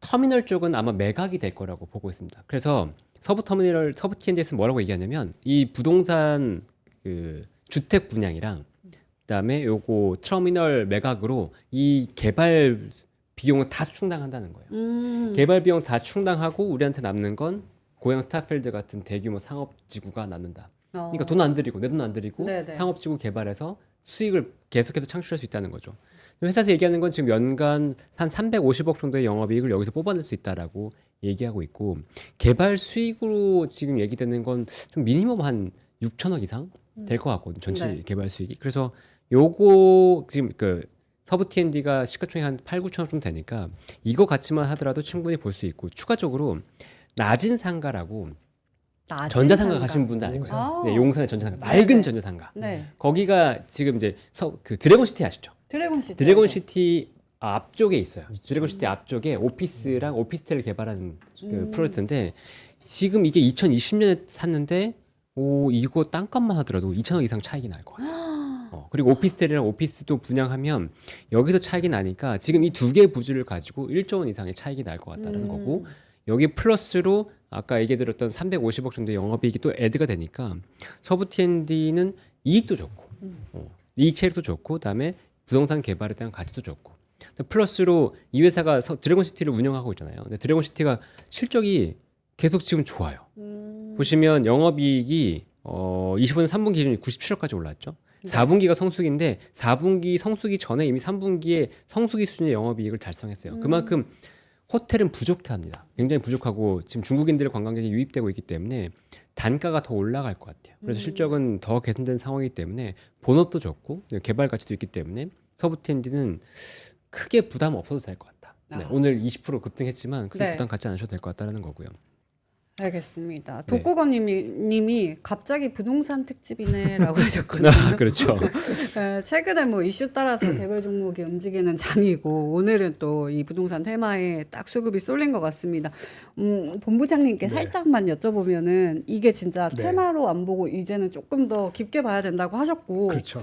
터미널 쪽은 아마 매각이 될 거라고 보고 있습니다. 그래서 서부 T&D에서 뭐라고 얘기하냐면 이 부동산 그 주택 분양이랑 그다음에 요거 터미널 매각으로 이 개발 비용을 다 충당한다는 거예요. 개발 비용 다 충당하고 우리한테 남는 건 고양 스타필드 같은 대규모 상업지구가 남는다. 그러니까 돈 안 들이고 내 돈 안 들이고 네네. 상업지구 개발해서 수익을 계속해서 창출할 수 있다는 거죠. 회사에서 얘기하는 건 지금 연간 한 350억 정도의 영업이익을 여기서 뽑아낼 수 있다라고 얘기하고 있고 개발 수익으로 지금 얘기되는 건 좀 미니멈 한 6천억 이상 될 것 같거든요. 전체 네. 개발 수익이. 그래서 요거 지금 그 서부 T&D가 시가총액 한 8, 9천억 정도 되니까 이거 가치만 하더라도 충분히 볼 수 있고 추가적으로 낮은 상가라고 전자상가 가신 분들 알고 있어요. 네, 용산의 전자상가, 맑은 네네. 전자상가. 네. 거기가 지금 이제 그 드래곤시티 아시죠? 드래곤시티. 드래곤시티 앞쪽에 있어요. 드래곤시티 앞쪽에 오피스랑 오피스텔을 개발하는 그 프로젝트인데 지금 이게 2020년에 샀는데 이거 땅값만 하더라도 2천억 이상 차익이 날 것 같아요. 그리고 오피스텔이랑 오피스도 분양하면 여기서 차익이 나니까 지금 이 두 개의 부지를 가지고 1조 원 이상의 차익이 날 것 같다는 거고 여기 플러스로 아까 얘기 드렸던 350억 정도의 영업이익이 또 애드가 되니까 서부 T&D는 이익도 좋고 이익 체력도 좋고 그다음에 부동산 개발에 대한 가치도 좋고 플러스로 이 회사가 드래곤시티를 운영하고 있잖아요. 근데 드래곤시티가 실적이 계속 지금 좋아요. 보시면 영업이익이 25년 3분기 기준이 97억까지 올랐죠. 4분기가 성수기인데 4분기 성수기 전에 이미 3분기에 성수기 수준의 영업이익을 달성했어요. 그만큼 호텔은 부족합니다. 굉장히 부족하고 지금 중국인들 관광객이 유입되고 있기 때문에 단가가 더 올라갈 것 같아요. 그래서 실적은 더 개선된 상황이기 때문에 본업도 좋고 개발 가치도 있기 때문에 서부 T&D는 크게 부담 없어도 될 것 같다. 네, 오늘 20% 급등했지만 크게 네. 부담 갖지 않으셔도 될 것 같다는 거고요. 알겠습니다. 독고건님이 갑자기 부동산 특집이네라고 하셨거든요. 그렇죠. 최근에 뭐 이슈 따라서 개별 종목이 움직이는 장이고 오늘은 또 이 부동산 테마에 딱 수급이 쏠린 것 같습니다. 본부장님께 네. 살짝만 여쭤보면은 이게 진짜 네. 테마로 안 보고 이제는 조금 더 깊게 봐야 된다고 하셨고 그렇죠.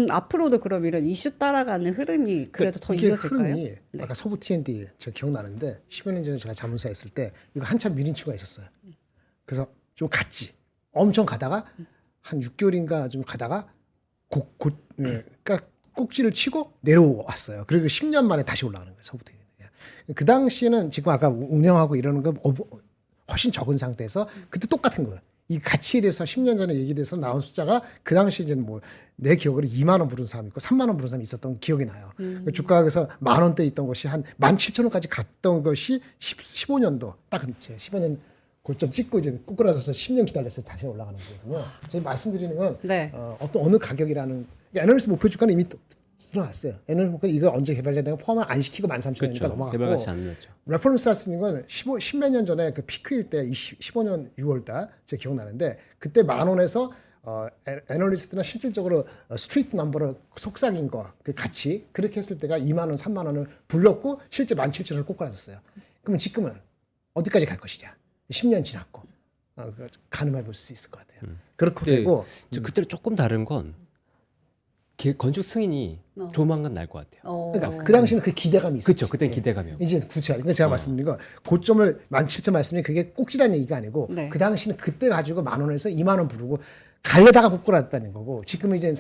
앞으로도 그럼 이런 이슈 따라가는 흐름이 그래도 더 이게 이어질까요? 흐름이 아까 서부 T&D 제가 기억나는데 10여 년 전에 제가 자문사 했을 때 이거 한참 밀린추가 있었어요. 그래서 좀 갔지. 엄청 가다가 한 6개월인가 좀 가다가 그러니까 꼭지를 치고 내려왔어요. 그리고 10년 만에 다시 올라가는 거예요. 서부 T&D. 그 당시에는 지금 아까 운영하고 이러는 거 훨씬 적은 상태에서 그때 똑같은 거예요. 이 가치에 대해서 10년 전에 얘기돼서 나온 숫자가 그 당시 이제 뭐 내 기억으로 2만 원 부른 사람이 있고 3만 원 부른 사람이 있었던 기억이 나요. 주가가 그래서 10,000원대 있던 것이 한 17,000원까지 갔던 것이 15년도 딱 이제 15년 고점 찍고 이제 꾸꾸라져서 10년 기다렸어요. 다시 올라가는 거거든요. 제가 말씀드리는 건 네. 어느 가격이라는 애널리스트 목표 주가는 이미 들어갔어요. 애널리스트 목표 이거 언제 개발되는 거 포함을 안 시키고 13,000원이니까 그렇죠. 넘어갔고 개발 가치 안 늘었죠. 레퍼런스 할 수 있는 건 10몇 년 전에 그 피크일 때 15년 6월달 제가 기억나는데 그때 10,000원에서 애널리스트나 실질적으로 스트리트 넘버를 속삭인 거 그 가치 그렇게 했을 때가 2만 원, 3만 원을 불렀고 실제 17,000원을 꼬꾸라졌어요. 그러면 지금은 어디까지 갈 것이냐? 10년 지났고 가늠해 볼 수 있을 것 같아요. 그렇고 네. 되고 그때는 조금 다른 건 건축 승인이 조만간 날 것 같아요. 그러니까 그 당시는 그 기대감이 있었죠. 그렇죠. 그때는 기대감이요. 이제 구체화. 그러니까 제가 말씀드린 건 고점을 17,000 말씀이 그게 꼭지라는 얘기가 아니고 네. 그 당시는 그때 가지고 10,000원에서 2만 원 부르고 갈려다가 꼬꾸라졌다는 거고 지금은 이제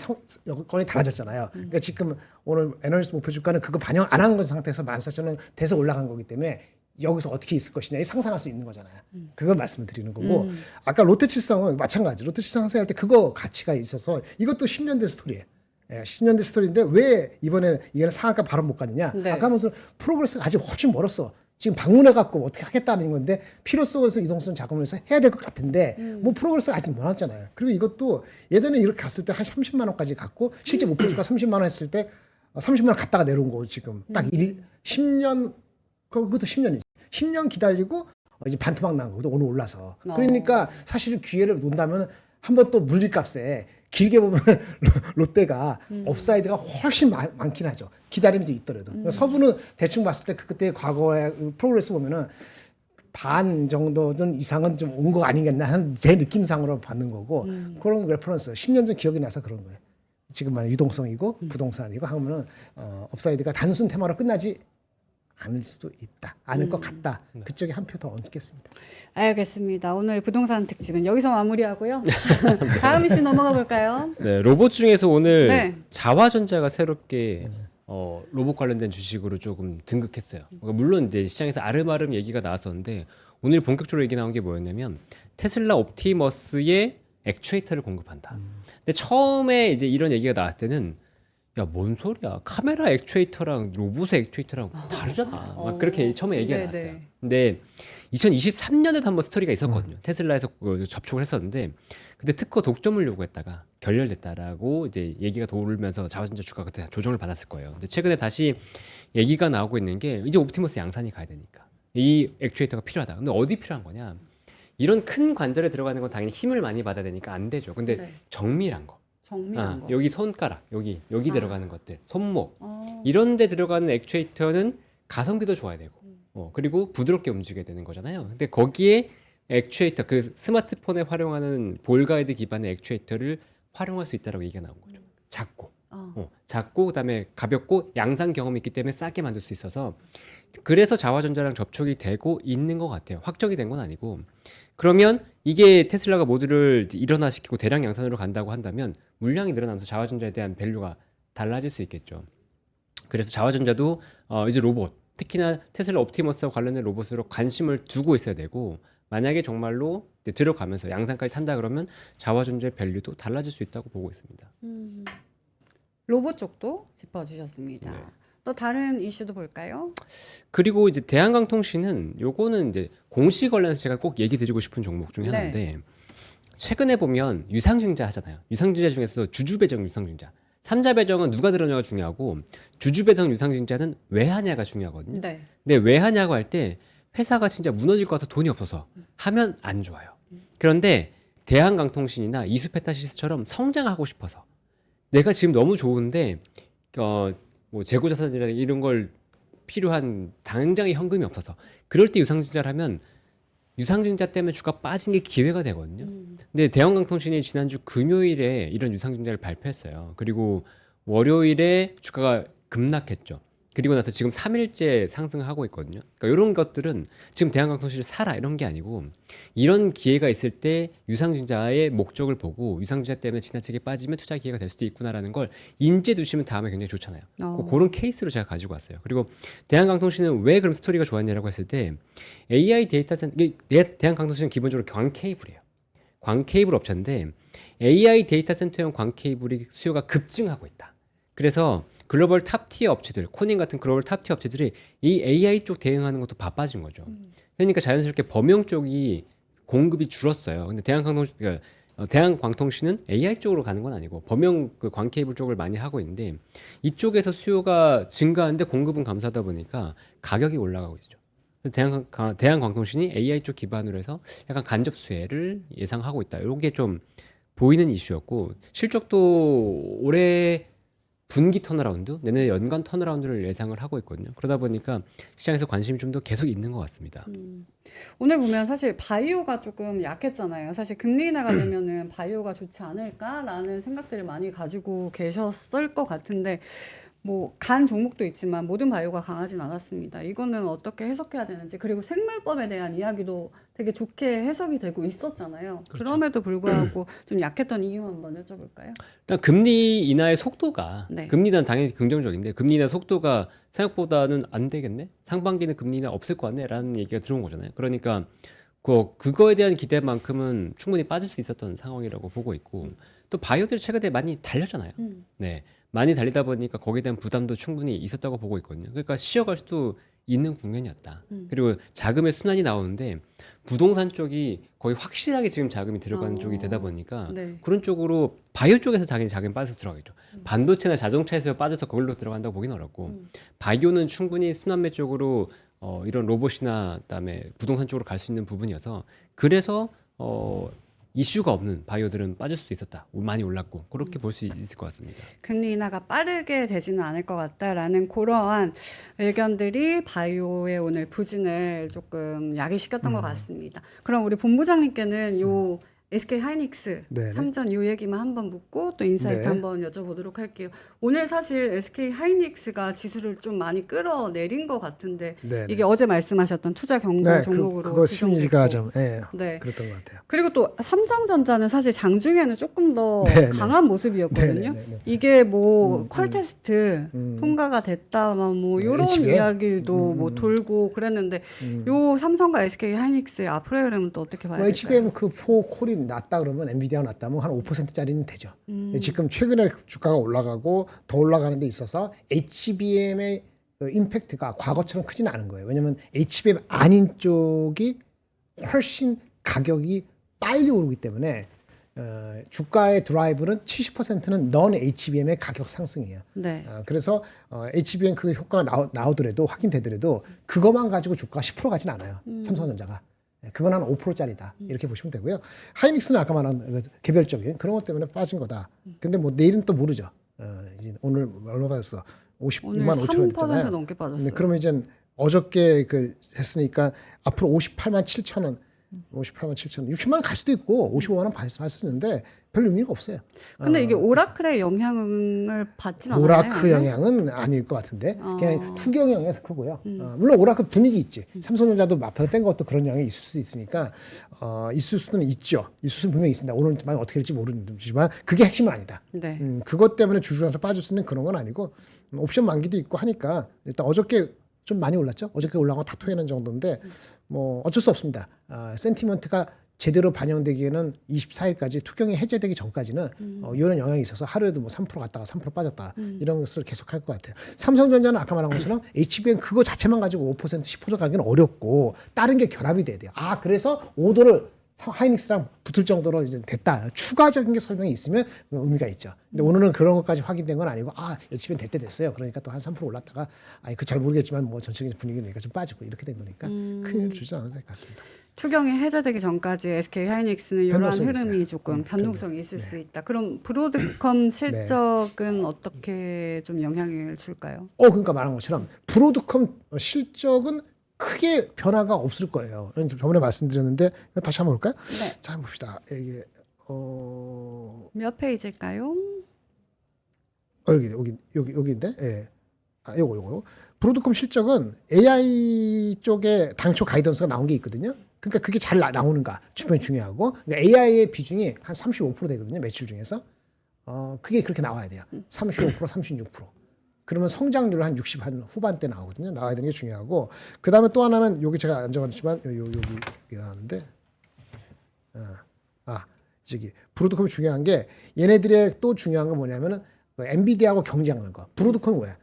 여건이 달라졌잖아요. 그러니까 지금 오늘 애널리스트 목표 주가는 그거 반영 안 한 것 상태에서 14,000원 돼서 올라간 거기 때문에 여기서 어떻게 있을 것이냐 이 상상할 수 있는 거잖아요. 그걸 말씀을 드리는 거고 아까 롯데칠성은 마찬가지. 롯데칠성 상생할 때 그거 가치가 있어서 이것도 10년대 스토리예요. 예, 10년대 스토리인데 왜 이번에 이거는 상한가 바로 못 가느냐? 네. 아까 하면서 프로그레스가 아직 훨씬 멀었어. 지금 방문해 갖고 어떻게 하겠다는 건데 필요성에서 이동성 자금을 해서 해야 될 것 같은데 뭐 프로그레스가 아직 못 왔잖아요. 그리고 이것도 예전에 이렇게 갔을 때 한 30만 원까지 갔고 실제 목표주가 30만 원 했을 때 30만 원 갔다가 내려온 거고 지금 딱 10년 그것도 10년이지. 10년 기다리고 이제 반토막 난 거거든. 오늘 올라서. 그러니까 사실은 기회를 논다면 한번 또 물리값에 길게 보면 롯데가 업사이드가 훨씬 많긴 하죠. 기다림이 좀 있더라도. 그러니까 서부는 대충 봤을 때 그때 과거의 프로그레스 보면은 반 정도 좀 이상은 좀 온 거 아니겠나 하는 제 느낌상으로 받는 거고 그런 레퍼런스 10년 전 기억이 나서 그런 거예요. 지금 말 유동성이고 부동산이고 하면은 업사이드가 단순 테마로 끝나지 않을 수도 있다. 않을 것 같다. 그쪽에 한 표 더 얹겠습니다. 알겠습니다. 오늘 부동산 특집은 여기서 마무리하고요. 다음 이슈 넘어가 볼까요? 네, 로봇 중에서 오늘 네. 자화전자가 새롭게 로봇 관련된 주식으로 조금 등극했어요. 그러니까 물론 이제 시장에서 아름아름 얘기가 나왔었는데 오늘 본격적으로 얘기 나온 게 뭐였냐면 테슬라 옵티머스의 액추에이터를 공급한다. 근데 처음에 이제 이런 얘기가 나왔을 때는 야, 뭔 소리야? 카메라 액추에이터랑 로봇의 액추에이터랑 다르잖아. 막 그렇게 처음에 얘기가 네네. 나왔어요. 근데 2023년에도 한번 스토리가 있었거든요. 테슬라에서 접촉을 했었는데 그때 특허 독점을 요구했다가 결렬됐다라고 이제 얘기가 돌면서 자화전자 주가가 그때 조정을 받았을 거예요. 근데 최근에 다시 얘기가 나오고 있는 게 이제 옵티머스 양산이 가야 되니까 이 액추에이터가 필요하다. 근데 어디 필요한 거냐? 이런 큰 관절에 들어가는 건 당연히 힘을 많이 받아야 되니까 안 되죠. 근데 네. 정밀한 거. 정밀한 거. 여기 손가락, 여기 들어가는 것들, 손목 어. 이런 데 들어가는 액추에이터는 가성비도 좋아야 되고 그리고 부드럽게 움직여야 되는 거잖아요. 근데 거기에 액추에이터, 그 스마트폰에 활용하는 볼 가이드 기반의 액추에이터를 활용할 수 있다고 얘기가 나온 거죠. 작고 작고 그다음에 가볍고 양산 경험이 있기 때문에 싸게 만들 수 있어서 그래서 자화전자랑 접촉이 되고 있는 것 같아요. 확정이 된 건 아니고 그러면 이게 테슬라가 모두를 일원화시키고 대량 양산으로 간다고 한다면 물량이 늘어나면서 자화전자에 대한 밸류가 달라질 수 있겠죠. 그래서 자화전자도 이제 로봇, 특히나 테슬라 옵티머스와 관련된 로봇으로 관심을 두고 있어야 되고 만약에 정말로 이제 들어가면서 양산까지 탄다 그러면 자화전자의 밸류도 달라질 수 있다고 보고 있습니다. 로봇 쪽도 짚어주셨습니다. 네. 또 다른 이슈도 볼까요? 그리고 이제 대한강통신은 요거는 이제 공시 관련해서 제가 꼭 얘기 드리고 싶은 종목 중에 네. 하나인데 최근에 보면 유상증자 하잖아요. 유상증자 중에서 주주배정 유상증자. 삼자 배정은 누가 들어냐가 중요하고 주주배정 유상증자는 왜 하냐가 중요하거든요. 네. 근데 왜 하냐고 할 때 회사가 진짜 무너질 것 같아서 돈이 없어서 하면 안 좋아요. 그런데 대한강통신이나 이수페타시스처럼 성장하고 싶어서 내가 지금 너무 좋은데 뭐 재고자산이나 이런 걸 필요한 당장의 현금이 없어서 그럴 때 유상증자를 하면 유상증자 때문에 주가 빠진 게 기회가 되거든요. 근데 대형강통신이 지난주 금요일에 이런 유상증자를 발표했어요. 그리고 월요일에 주가가 급락했죠. 그리고 나서 지금 3일째 상승하고 있거든요. 그러니까 이런 것들은 지금 대한강통신을 사라 이런 게 아니고 이런 기회가 있을 때 유상증자의 목적을 보고 유상증자 때문에 지나치게 빠지면 투자 기회가 될 수도 있구나라는 걸 인지해 두시면 다음에 굉장히 좋잖아요. 그런 케이스로 제가 가지고 왔어요. 그리고 대한강통신은 왜 그럼 스토리가 좋았냐라고 했을 때 AI 데이터 센터, 대한강통신은 기본적으로 광 케이블이에요. 광 케이블 업체인데 AI 데이터 센터용 광 케이블이 수요가 급증하고 있다. 그래서 글로벌 탑티어 업체들, 코닝 같은 글로벌 탑티어 업체들이 이 AI 쪽 대응하는 것도 바빠진 거죠. 그러니까 자연스럽게 범용 쪽이 공급이 줄었어요. 근데 대한광통신은 AI 쪽으로 가는 건 아니고 범용 그 광 케이블 쪽을 많이 하고 있는데 이쪽에서 수요가 증가하는데 공급은 감소하다 보니까 가격이 올라가고 있죠. 대한광통신이 AI 쪽 기반으로 해서 약간 간접 수혜를 예상하고 있다. 이게 좀 보이는 이슈였고 실적도 올해 분기 턴어라운드, 내년 연간 턴어라운드를 예상을 하고 있거든요. 그러다 보니까 시장에서 관심이 좀 더 계속 있는 것 같습니다. 오늘 보면 사실 바이오가 조금 약했잖아요. 사실 금리 인하가 되면은 바이오가 좋지 않을까라는 생각들을 많이 가지고 계셨을 것 같은데 뭐 간 종목도 있지만 모든 바이오가 강하진 않았습니다. 이거는 어떻게 해석해야 되는지, 그리고 생물법에 대한 이야기도 되게 좋게 해석이 되고 있었잖아요. 그렇죠. 그럼에도 불구하고 좀 약했던 이유 한번 여쭤볼까요? 일단 금리 인하의 속도가 네. 금리 인하는 당연히 긍정적인데 금리 인하 속도가 생각보다는 안 되겠네. 상반기는 금리 인하 없을 것 같네라는 얘기가 들어온 거잖아요. 그러니까 그거에 대한 기대만큼은 충분히 빠질 수 있었던 상황이라고 보고 있고 또 바이오들이 최근에 많이 달렸잖아요. 네, 많이 달리다 보니까 거기에 대한 부담도 충분히 있었다고 보고 있거든요. 그러니까 쉬어갈 수도 있는 국면이었다. 그리고 자금의 순환이 나오는데 부동산 쪽이 거의 확실하게 지금 자금이 들어가는 쪽이 되다 보니까 네. 그런 쪽으로 바이오 쪽에서 당연히 자금이 빠져서 들어가겠죠. 반도체나 자동차에서 빠져서 거기로 들어간다고 보기는 어렵고 바이오는 충분히 순환매 쪽으로 이런 로봇이나 그다음에 부동산 쪽으로 갈 수 있는 부분이어서 그래서 이슈가 없는 바이오들은 빠질 수도 있었다. 많이 올랐고 그렇게 볼 수 있을 것 같습니다. 금리 인하가 빠르게 되지는 않을 것 같다라는 그러한 의견들이 바이오의 오늘 부진을 조금 야기시켰던 것 같습니다. 그럼 우리 본부장님께는 요 SK 하이닉스 네네. 삼전 요 얘기만 한번 묻고 또 인사이트 네. 한번 여쭤보도록 할게요. 오늘 사실 SK 하이닉스가 지수를 좀 많이 끌어내린 것 같은데 네. 이게 어제 말씀하셨던 투자 경고 네, 종목으로 그거 지정됐고. 심리가 좀 네. 그랬던 것 같아요. 그리고 또 삼성전자는 사실 장중에는 조금 더 네, 네. 강한 모습이었거든요. 네. 이게 뭐 퀄 테스트 음. 통과가 됐다 뭐 네, 이런 HBM? 이야기도 뭐 돌고 그랬는데 요 삼성과 SK 하이닉스의 앞으로의 흐름은 또 어떻게 봐야 될까요? HBM 그 콜이 낮다 그러면 엔비디아가 낮다면 한 5%짜리는 되죠. 지금 최근에 주가가 올라가고 더 올라가는 데 있어서 HBM의 임팩트가 과거처럼 크지는 않은 거예요. 왜냐하면 HBM 아닌 쪽이 훨씬 가격이 빨리 오르기 때문에 주가의 드라이브는 70%는 넌 HBM의 가격 상승이에요. 네. 그래서 HBM 그 효과가 나오더라도 확인되더라도 그것만 가지고 주가가 10% 가진 않아요. 삼성전자가. 그건 한 5%짜리다. 이렇게 보시면 되고요. 하이닉스는 아까 말한 개별적인 그런 것 때문에 빠진 거다. 근데 뭐 내일은 또 모르죠. 이제 오늘 얼마 빠졌어? 오늘 56만 5천 원 3% 됐잖아요. 넘게 빠졌어요. 네, 그러면 이제 어저께 했으니까 앞으로 58만 7천 원, 58만 7천 원, 60만 원 갈 수도 있고 55만 원 갈 수 있는데 별 의미가 없어요. 근데 이게 오라클의 영향을 받진 않아요. 오라클 영향은 아닐 것 같은데 그냥 투기 영향에서 크고요. 물론 오라클 분위기 있지. 삼성전자도 마편을 뺀 것도 그런 영향이 있을 수 있으니까 있을 수는 있죠. 있을 수는 분명히 있습니다. 오늘 만약 어떻게 될지 모르지만 그게 핵심은 아니다. 네. 그것 때문에 주주에서 빠질 수 있는 그런 건 아니고 옵션 만기도 있고 하니까 일단 어저께 좀 많이 올랐죠. 어저께 올라간 거 다 토해낸 정도인데 뭐 어쩔 수 없습니다. 센티먼트가 제대로 반영되기에는 24일까지 투경이 해제되기 전까지는 이런 영향이 있어서 하루에도 뭐 3% 갔다가 3% 빠졌다 이런 것을 계속할 것 같아요. 삼성전자는 아까 말한 것처럼 HBM 그거 자체만 가지고 5% 10% 가기는 어렵고 다른 게 결합이 돼야 돼요. 그래서 오더를 하이닉스랑 붙을 정도로 이제 됐다. 추가적인 게 설명이 있으면 의미가 있죠. 근데 오늘은 그런 것까지 확인된 건 아니고 HBM 될 때 됐어요. 그러니까 또 한 3% 올랐다가 그 잘 모르겠지만 뭐 전체적인 분위기니까 좀 빠지고 이렇게 된 거니까 큰 일 주지 않아도 될 것 같습니다. 투경이 해제되기 전까지 SK 하이닉스는 이러한 변동성이 흐름이 있어요. 조금 변동성이 있을 수 있다. 그럼 브로드컴 실적은 어떻게 좀 영향을 줄까요? 그러니까 말한 것처럼 브로드컴 실적은 크게 변화가 없을 거예요. 저번에 말씀드렸는데 다시 한번 볼까요? 네. 자, 한번 봅시다. 이게 몇 페이지일까요? 여기인데, 예. 요거. 브로드컴 실적은 AI 쪽에 당초 가이던스가 나온 게 있거든요. 그러니까 그게 잘 나오는가 주변이 중요하고 그러니까 AI의 비중이 한 35% 되거든요. 매출 중에서 그게 그렇게 나와야 돼요. 35%, 36%. 그러면 성장률 한 60 한 후반대 나오거든요. 나와야 되는 게 중요하고 그 다음에 또 하나는 여기 제가 안 적었지만 여기 나왔는데 저기 브로드컴이 중요한 게 얘네들의 또 중요한 건 뭐냐면은 엔비디아하고 경쟁하는 거. 브로드컴이 뭐야?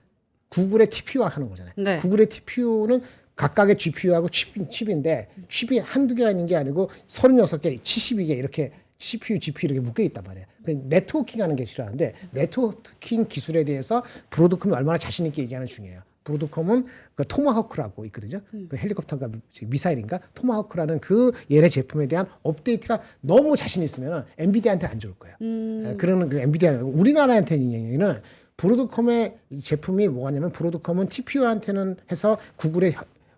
구글의 TPU화 하는 거잖아요. 네. 구글의 TPU는 각각의 GPU하고 칩인데 칩이 한두 개가 있는 게 아니고 36개, 72개 이렇게 CPU, GPU 이렇게 묶여 있단 말이에요. 네트워킹 하는 게 싫어하는데 네트워킹 기술에 대해서 브로드컴이 얼마나 자신 있게 얘기하는 중요해요. 브로드컴은 그 토마호크라고 있거든요. 그 헬리콥터가 미사일인가 토마호크라는 그 얘네 제품에 대한 업데이트가 너무 자신 있으면 엔비디아한테 안 좋을 거예요. 그러는 그 엔비디아 우리나라한테는 얘기는 브로드컴의 제품이 뭐냐면 브로드컴은 TPU한테는 해서 구글의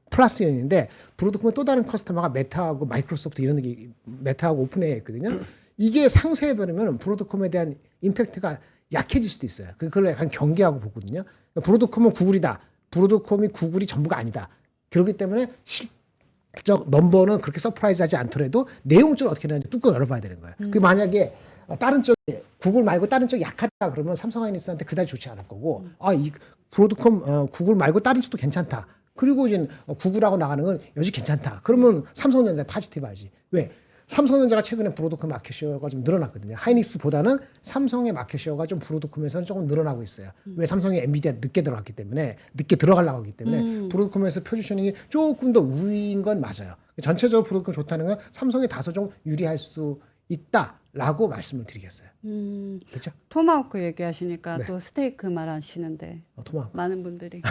플러스 연인데 브로드컴의 또 다른 커스터머가 메타하고 마이크로소프트 이런 게 메타하고 오픈AI 있거든요. 이게 상쇄해버리면 브로드컴에 대한 임팩트가 약해질 수도 있어요. 그걸 약간 경계하고 보거든요. 브로드컴은 구글이다. 브로드컴이 구글이 전부가 아니다. 그렇기 때문에 실적 넘버는 그렇게 서프라이즈하지 않더라도 내용적으로 어떻게 되는지 뚜껑 열어봐야 되는 거예요. 그 만약에 다른 쪽 구글 말고 다른 쪽이 약하다 그러면 삼성 하이닉스한테 그다지 좋지 않을 거고 이 브로드컴 구글 말고 다른 쪽도 괜찮다. 그리고 이제 구글하고 나가는 건 여지 괜찮다. 그러면 삼성전자 파지티브하지. 왜? 삼성전자가 최근에 브로드컴 마켓쉐어가 좀 늘어났거든요. 하이닉스보다는 삼성의 마켓쉐어가 좀 브로드컴에서는 조금 늘어나고 있어요. 왜? 삼성이 엔비디아 늦게 들어갔기 때문에 늦게 들어가려고 하기 때문에 브로드컴에서 포지셔닝이 조금 더 우위인 건 맞아요. 전체적으로 브로드컴 좋다는 건 삼성이 다소 좀 유리할 수 있다라고 말씀을 드리겠어요. 그렇죠? 토마호크 얘기하시니까 네. 또 스테이크 말하시는데 토마호크. 많은 분들이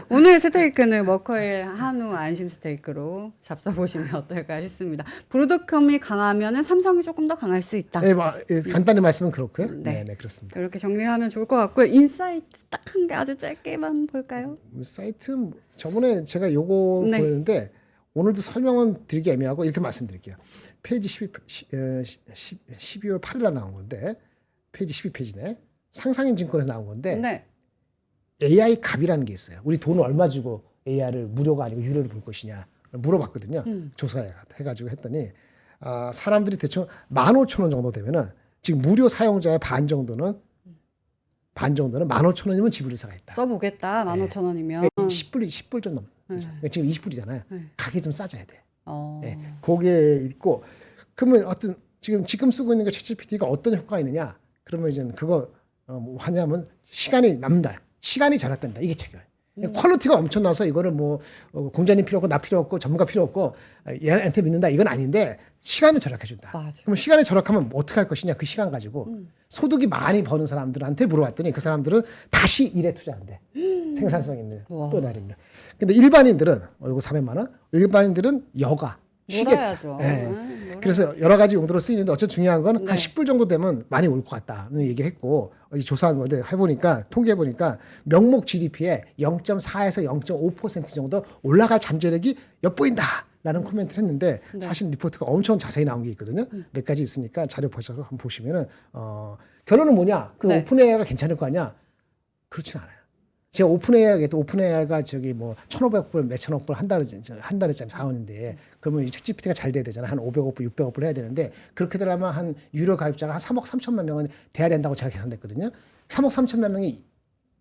오늘 스테이크는 머커일 한우 안심 스테이크로 잡숴보시면 어떨까 싶습니다. 브로드컴이 강하면은 삼성이 조금 더 강할 수 있다. 네, 간단히 말씀은 그렇고요. 네. 네, 그렇습니다. 이렇게 정리를 하면 좋을 것 같고요. 인사이트 딱 한 개 아주 짧게만 볼까요? 사이트 저번에 제가 요거 네. 보였는데 오늘도 설명은 드리기 애매하고 이렇게 말씀드릴게요. 페이지 12월 8일 날 나온 건데 페이지 12페이지네. 상상인 증권에서 나온 건데 네. AI 값이라는 게 있어요. 우리 돈을 얼마 주고 AI를 무료가 아니고 유료로 볼 것이냐 물어봤거든요. 조사해가지고 했더니 사람들이 대충 15,000원 정도 되면은 지금 무료 사용자의 반 정도는 15,000원이면 지불 의사가 있다. 써보겠다. 15,000원이면. 10불 좀 넘. 네. 지금 20불이잖아요. 네. 가격이 좀 싸져야 돼. 어. 네. 그게 있고 그러면 어떤 지금 쓰고 있는 게 챗GPT가 어떤 효과가 있느냐? 그러면 이제 그거 뭐 하냐면 시간이 남는다. 시간이 절약된다. 이게 책이에요. 퀄리티가 엄청나서 이거를 뭐 공자님 필요 없고 나 필요 없고 전문가 필요 없고 얘한테 믿는다 이건 아닌데 시간을 절약해 준다. 맞아. 그럼 시간을 절약하면 뭐 어떻게 할 것이냐 그 시간 가지고 소득이 많이 버는 사람들한테 물어봤더니 그 사람들은 다시 일에 투자한대. 생산성 있는 와. 또 다른 일. 근데 일반인들은 월급 400만 원. 일반인들은 여가 쉬겠다. 놀아야죠. 예. 놀아야죠. 그래서 여러 가지 용도로 쓰이는데 어쨌든 중요한 건 한 네. 10불 정도 되면 많이 올 것 같다는 얘기를 했고 조사한 건데 해보니까 통계해보니까 명목 GDP에 0.4에서 0.5% 정도 올라갈 잠재력이 엿보인다라는 코멘트를 했는데 네. 사실 리포트가 엄청 자세히 나온 게 있거든요. 몇 가지 있으니까 자료 보셔서 한번 보시면은 결론은 뭐냐? 그 네. 오픈 AI가 괜찮을 거 아니야? 그렇진 않아요. 제가 오픈 AI가 오픈 AI가 저기 뭐 1,500불 몇천억 불 한 달에 사원인데 그러면 이 챗GPT가 잘 돼야 되잖아. 한 500억 불, 600억 불 해야 되는데 그렇게 되려면 한 유료 가입자가 한 3억 3천만 명은 돼야 된다고 제가 계산했거든요. 3억 3천만 명이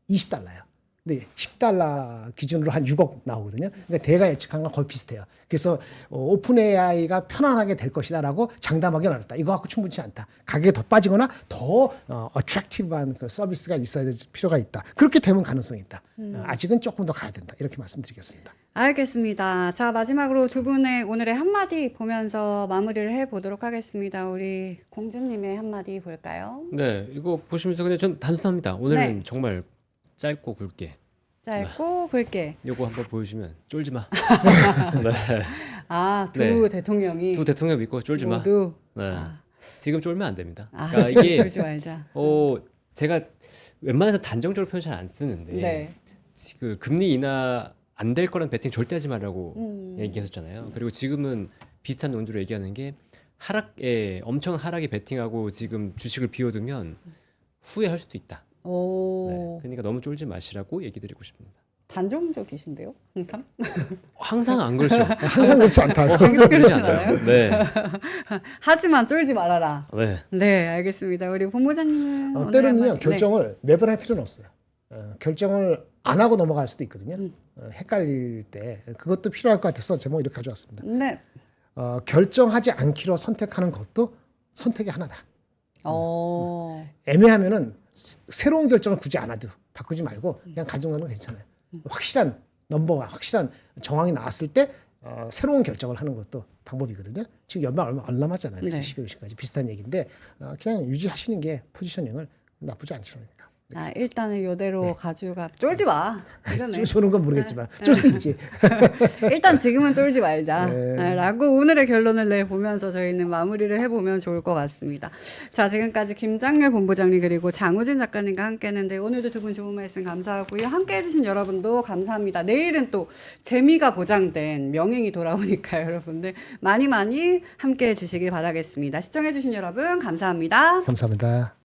20달러예요. 근데 10달러 기준으로 한 6억 나오거든요. 그러니까 대가 예측한 건 거의 비슷해요. 그래서 오픈 AI가 편안하게 될 것이다라고 장담하기는 어렵다. 이거 갖고 충분치 않다. 가격이 더 빠지거나 더 어트랙티브한 그 서비스가 있어야 될 필요가 있다. 그렇게 되면 가능성이 있다. 아직은 조금 더 가야 된다. 이렇게 말씀드리겠습니다. 알겠습니다. 자, 마지막으로 두 분의 오늘의 한마디 보면서 마무리를 해보도록 하겠습니다. 우리 공주님의 한마디 볼까요? 네, 이거 보시면서 그냥 전 단순합니다. 오늘은 네. 정말 짧고 굵게. 짧고 굵게. 요거 한번 보여주면 쫄지 마. 네. 아, 두 네. 대통령이 두 대통령 믿고 쫄지 마. 모두 네. 지금 쫄면 안 됩니다. 아, 그러니까 이게 쫄지 말자. 제가 웬만해서 단정적으로 표현 잘 안 쓰는데 네. 그 금리 인하 안 될 거란 베팅 절대 하지 말라고 음. 얘기했었잖아요. 그리고 지금은 비슷한 논조로 얘기하는 게 엄청 하락에 베팅하고 지금 주식을 비워두면 후회할 수도 있다. 오, 네. 그러니까 너무 쫄지 마시라고 얘기 드리고 싶습니다. 단정적이신데요? 항상? 항상 안 그렇죠. 항상 그렇지 않다. 항상 그러지 그렇진 않아요. 네. 하지만 쫄지 말아라. 네. 네, 알겠습니다. 우리 본부장님은 오늘 때로는요 한마디. 결정을 매번 할 필요는 없어요. 결정을 안 하고 넘어갈 수도 있거든요. 헷갈릴 때 그것도 필요할 것 같아서 제목 이렇게 가져왔습니다. 네. 결정하지 않기로 선택하는 것도 선택의 하나다. 애매하면은 새로운 결정을 굳이 안 하도 바꾸지 말고 그냥 가져가는 건 괜찮아요. 확실한 넘버가 확실한 정황이 나왔을 때 새로운 결정을 하는 것도 방법이거든요. 지금 연말 얼마 안 남았잖아요. 네. 12월까지 비슷한 얘기인데 그냥 유지하시는 게 포지셔닝을 나쁘지 않죠. 아, 일단은 이대로 가져가. 쫄지 마. 이거네. 쏘는 건 모르겠지만 쫄 수도 있지. 일단 지금은 쫄지 말자. 네. 라고 오늘의 결론을 내보면서 저희는 마무리를 해보면 좋을 것 같습니다. 자, 지금까지 김장렬 본부장님 그리고 장우진 작가님과 함께 했는데 오늘도 두 분 좋은 말씀 감사하고요. 함께 해주신 여러분도 감사합니다. 내일은 또 재미가 보장된 명행이 돌아오니까요. 여러분들 많이 함께 해주시길 바라겠습니다. 시청해주신 여러분 감사합니다. 감사합니다.